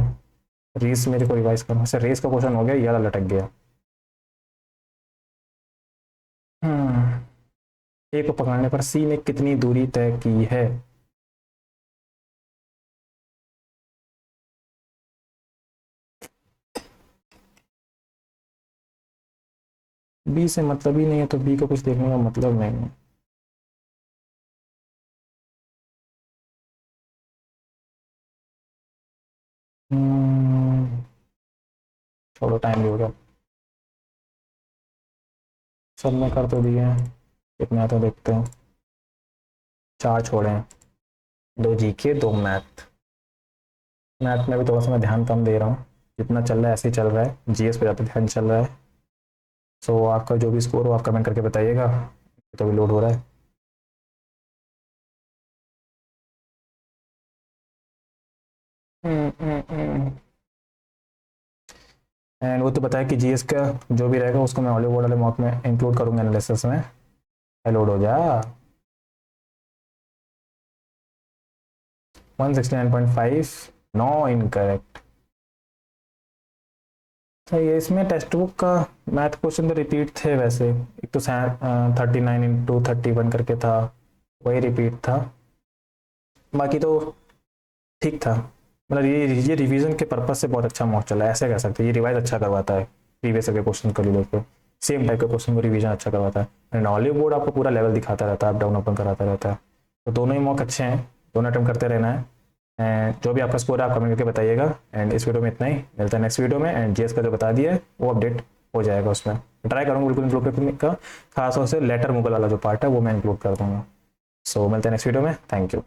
रेस मेरे को रिवाइज करना है। रेस का क्वेश्चन हो गया, ये वाला लटक गया। ए को पकड़ने पर सी ने कितनी दूरी तय की है? बी से मतलब ही नहीं है, तो बी को कुछ देखने का मतलब नहीं है। हम्म, छोड़ो, टाइम भी हो गया। सब में कर तो दिए हैं, कितने आते हैं देखते हैं। 4 छोड़े हैं, 2 जीके 2 मैथ। मैथ में भी थोड़ा सा मैं ध्यान कम दे रहा हूँ, जितना चल रहा है ऐसे ही चल रहा है, जीएस पे ज़्यादा ध्यान चल रहा है। सो आपका जो भी स्कोर हो आप कमेंट करके बताइएगा, तो भी लोड हो रहा है। एंड वो तो बताया कि जीएस का जो भी रहेगा उसको मैं हॉलीवुड वाले मॉक में इंक्लूड करूंगा एनालिसिस में। लोड हो जा। 169.5, नो इनकरेक्ट। सही है, इसमें टेक्स्ट बुक का मैथ क्वेश्चन तो रिपीट थे वैसे, एक तो 39 into 31 करके था, वही रिपीट था। बाकी तो ठीक था, मतलब ये रिवीजन के पर्पज से बहुत अच्छा मॉक चला है, ऐसे कह सकते हैं। ये रिवाइज अच्छा करवाता है, प्रीवियस के क्वेश्चन को लेकर सेम टाइप के क्वेश्चन को रिवीजन अच्छा करवाता है। एंड ऑलिव बोर्ड आपको पूरा लेवल दिखाता रहता है, अप डाउन ओपन कराता रहता है। तो दोनों ही मॉक अच्छे हैं, दोनों अटेम्प्ट करते रहना है। एंड जो भी आपका स्कोर है आप कमेंट करके बताइएगा। एंड इस वीडियो में इतना ही, मिलता है नेक्स्ट वीडियो में। एंड जीएस का जो बता दिया है वो अपडेट हो जाएगा, उसमें ट्राई करूँगा बिल्कुल इंक्लूड करने का, खासतौर से लेटर मुगल वाला जो पार्ट है वो मैं इंक्लूड कर दूंगा। सो मिलते हैं नेक्स्ट वीडियो में, थैंक यू।